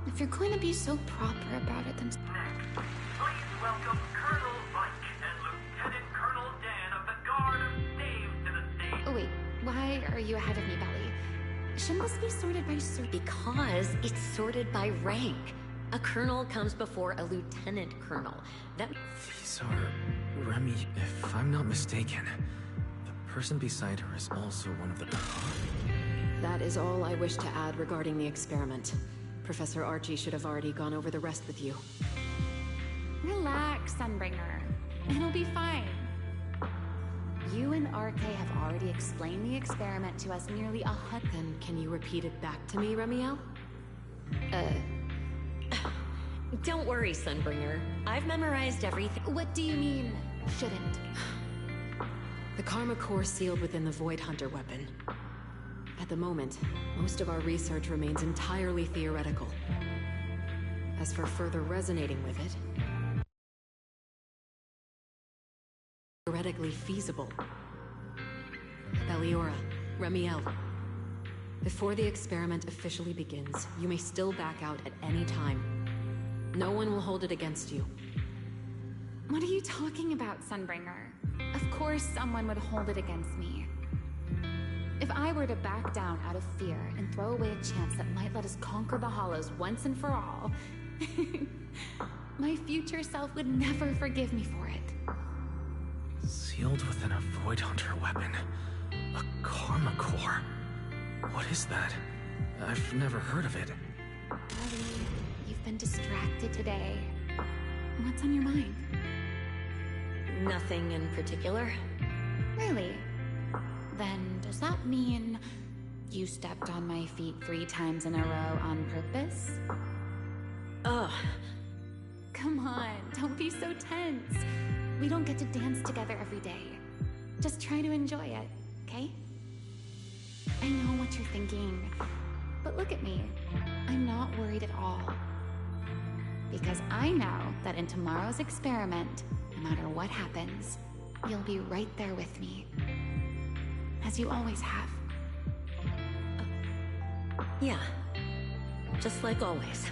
If you're going to be so proper about it, then... Please welcome Colonel Mike and Lieutenant Colonel Dan of the Guard of Dave to the stage. Oh wait, why are you ahead of me, Belly? Shouldn't this be sorted by Because it's sorted by rank. A colonel comes before a lieutenant colonel. These are... Remy, if I'm not mistaken, the person beside her is also one of the... That is all I wish to add regarding the experiment. Professor Archie should have already gone over the rest with you. Relax, Sunbringer. It'll be fine. You and RK have already explained the experiment to us nearly 100... Then can you repeat it back to me, Remielle? Don't worry, Sunbringer. I've memorized everything. What do you mean, shouldn't? The Karma Core sealed within the Void Hunter weapon. At the moment, most of our research remains entirely theoretical. As for further resonating with it, theoretically feasible. Belliora, Remielle. Before the experiment officially begins, you may still back out at any time. No one will hold it against you. What are you talking about, Sunbringer? Of course someone would hold it against me. If I were to back down out of fear and throw away a chance that might let us conquer the Hollows once and for all, my future self would never forgive me for it. Sealed within a Void Hunter weapon. A Karma Core. What is that? I've never heard of it. Ellie, you've been distracted today. What's on your mind? Nothing in particular. Really? Then does that mean you stepped on my feet 3 times in a row on purpose? Ugh. Come on, don't be so tense. We don't get to dance together every day. Just try to enjoy it, okay? I know what you're thinking, but look at me. I'm not worried at all. Because I know that in tomorrow's experiment, no matter what happens, you'll be right there with me. As you always have. Yeah. Just like always.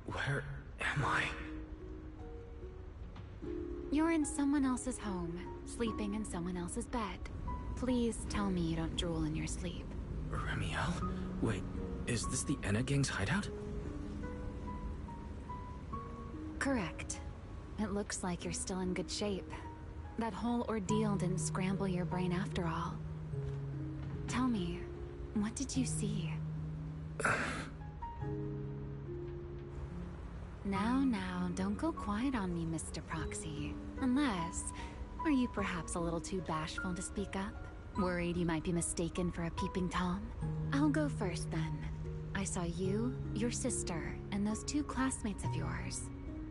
Where am I? You're in someone else's home, sleeping in someone else's bed. Please tell me you don't drool in your sleep. Remielle? Wait, is this the Enna Gang's hideout? Correct. It looks like you're still in good shape. That whole ordeal didn't scramble your brain after all. Tell me, what did you see? Now, don't go quiet on me, Mr. Proxy. Unless, are you perhaps a little too bashful to speak up? Worried you might be mistaken for a peeping Tom? I'll go first then. I saw you, your sister, and those 2 classmates of yours.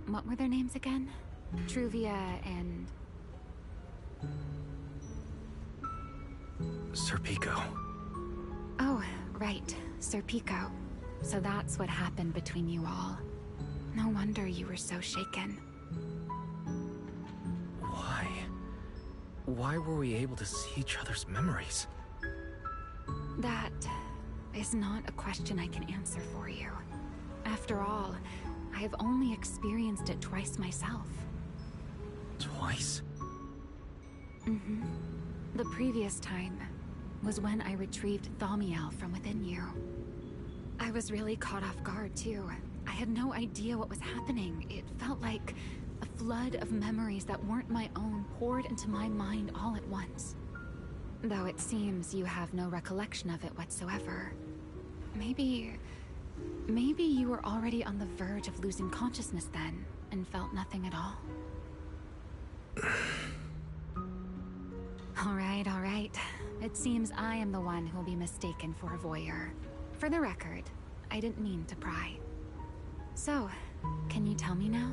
What were their names again? Truvia and... Sir Pico. Oh, right. Sir Pico. So that's what happened between you all. No wonder you were so shaken. Why? Why were we able to see each other's memories? That is not a question I can answer for you. After all, I have only experienced it twice myself. Twice? Mm-hmm. The previous time was when I retrieved Thaumiel from within you. I was really caught off guard, too. I had no idea what was happening. It felt like a flood of memories that weren't my own poured into my mind all at once. Though it seems you have no recollection of it whatsoever. Maybe you were already on the verge of losing consciousness then, and felt nothing at all. All right. It seems I am the one who'll be mistaken for a voyeur. For the record, I didn't mean to pry. So, can you tell me now?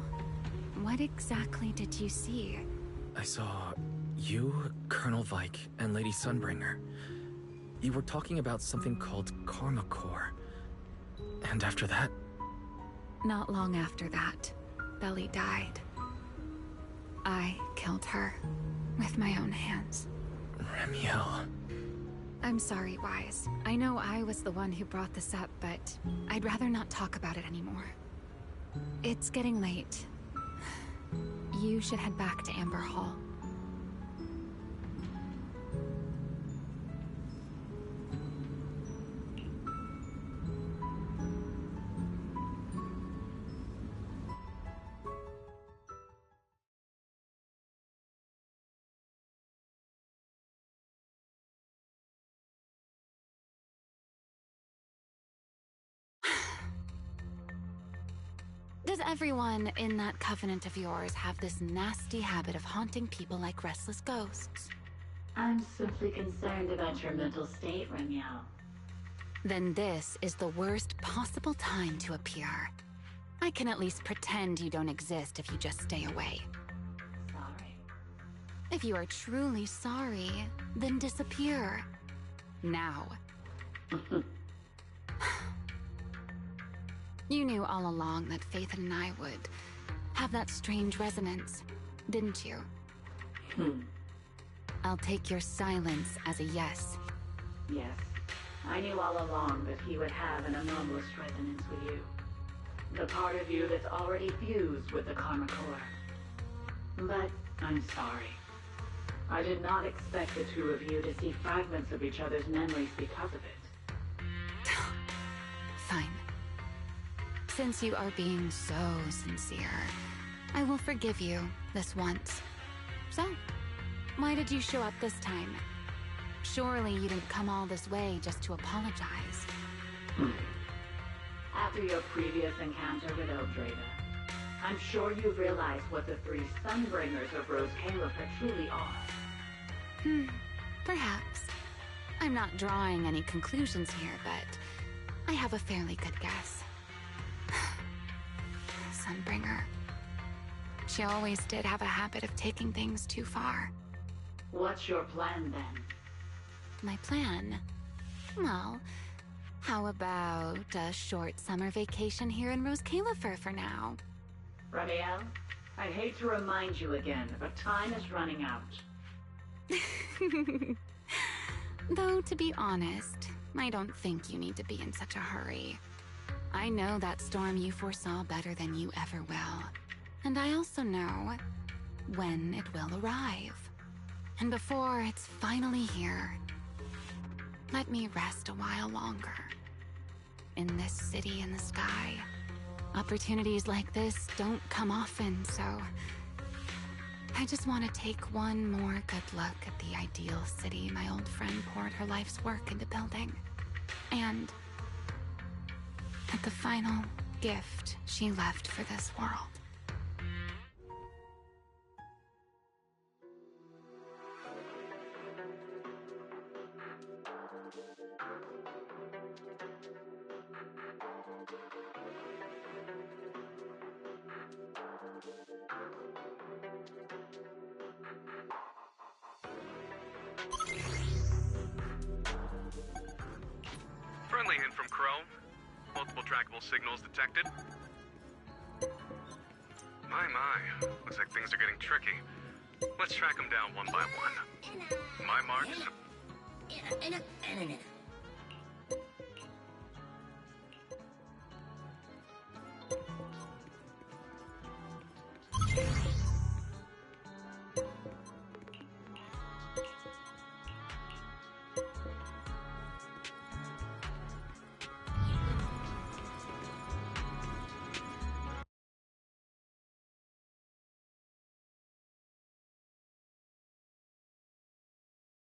What exactly did you see? I saw you, Colonel Vike, and Lady Sunbringer. You were talking about something called Karma Core. And after that? Not long after that, Belly died. I killed her with my own hands. Remielle. I'm sorry, Wise. I know I was the one who brought this up, but I'd rather not talk about it anymore. It's getting late. You should head back to Amber Hall. Does everyone in that covenant of yours have this nasty habit of haunting people like restless ghosts? I'm simply concerned about your mental state, Remielle. Then this is the worst possible time to appear. I can at least pretend you don't exist if you just stay away. Sorry. If you are truly sorry, then disappear. Now. You knew all along that Faith and I would have that strange resonance, didn't you? I'll take your silence as a yes. Yes. I knew all along that he would have an anomalous resonance with you. The part of you that's already fused with the Karma Core. But I'm sorry. I did not expect the two of you to see fragments of each other's memories because of it. Fine. Since you are being so sincere, I will forgive you this once. So, why did you show up this time? Surely you didn't come all this way just to apologize. After your previous encounter with Eldrada, I'm sure you've realized what the three Sunbringers of Rose Califer truly are. Perhaps. I'm not drawing any conclusions here, but I have a fairly good guess. Sunbringer. She always did have a habit of taking things too far. What's your plan then? My plan? Well, how about a short summer vacation here in Rose Califer for now? Remielle, I'd hate to remind you again, but time is running out. Though, to be honest, I don't think you need to be in such a hurry. I know that storm you foresaw better than you ever will. And I also know when it will arrive. And before it's finally here, let me rest a while longer. In this city in the sky, opportunities like this don't come often, so I just want to take one more good look at the ideal city my old friend poured her life's work into building. And at the final gift she left for this world. Friendly hint from Chrome. Multiple trackable signals detected. My. Looks like things are getting tricky. Let's track them down one by one. My marks.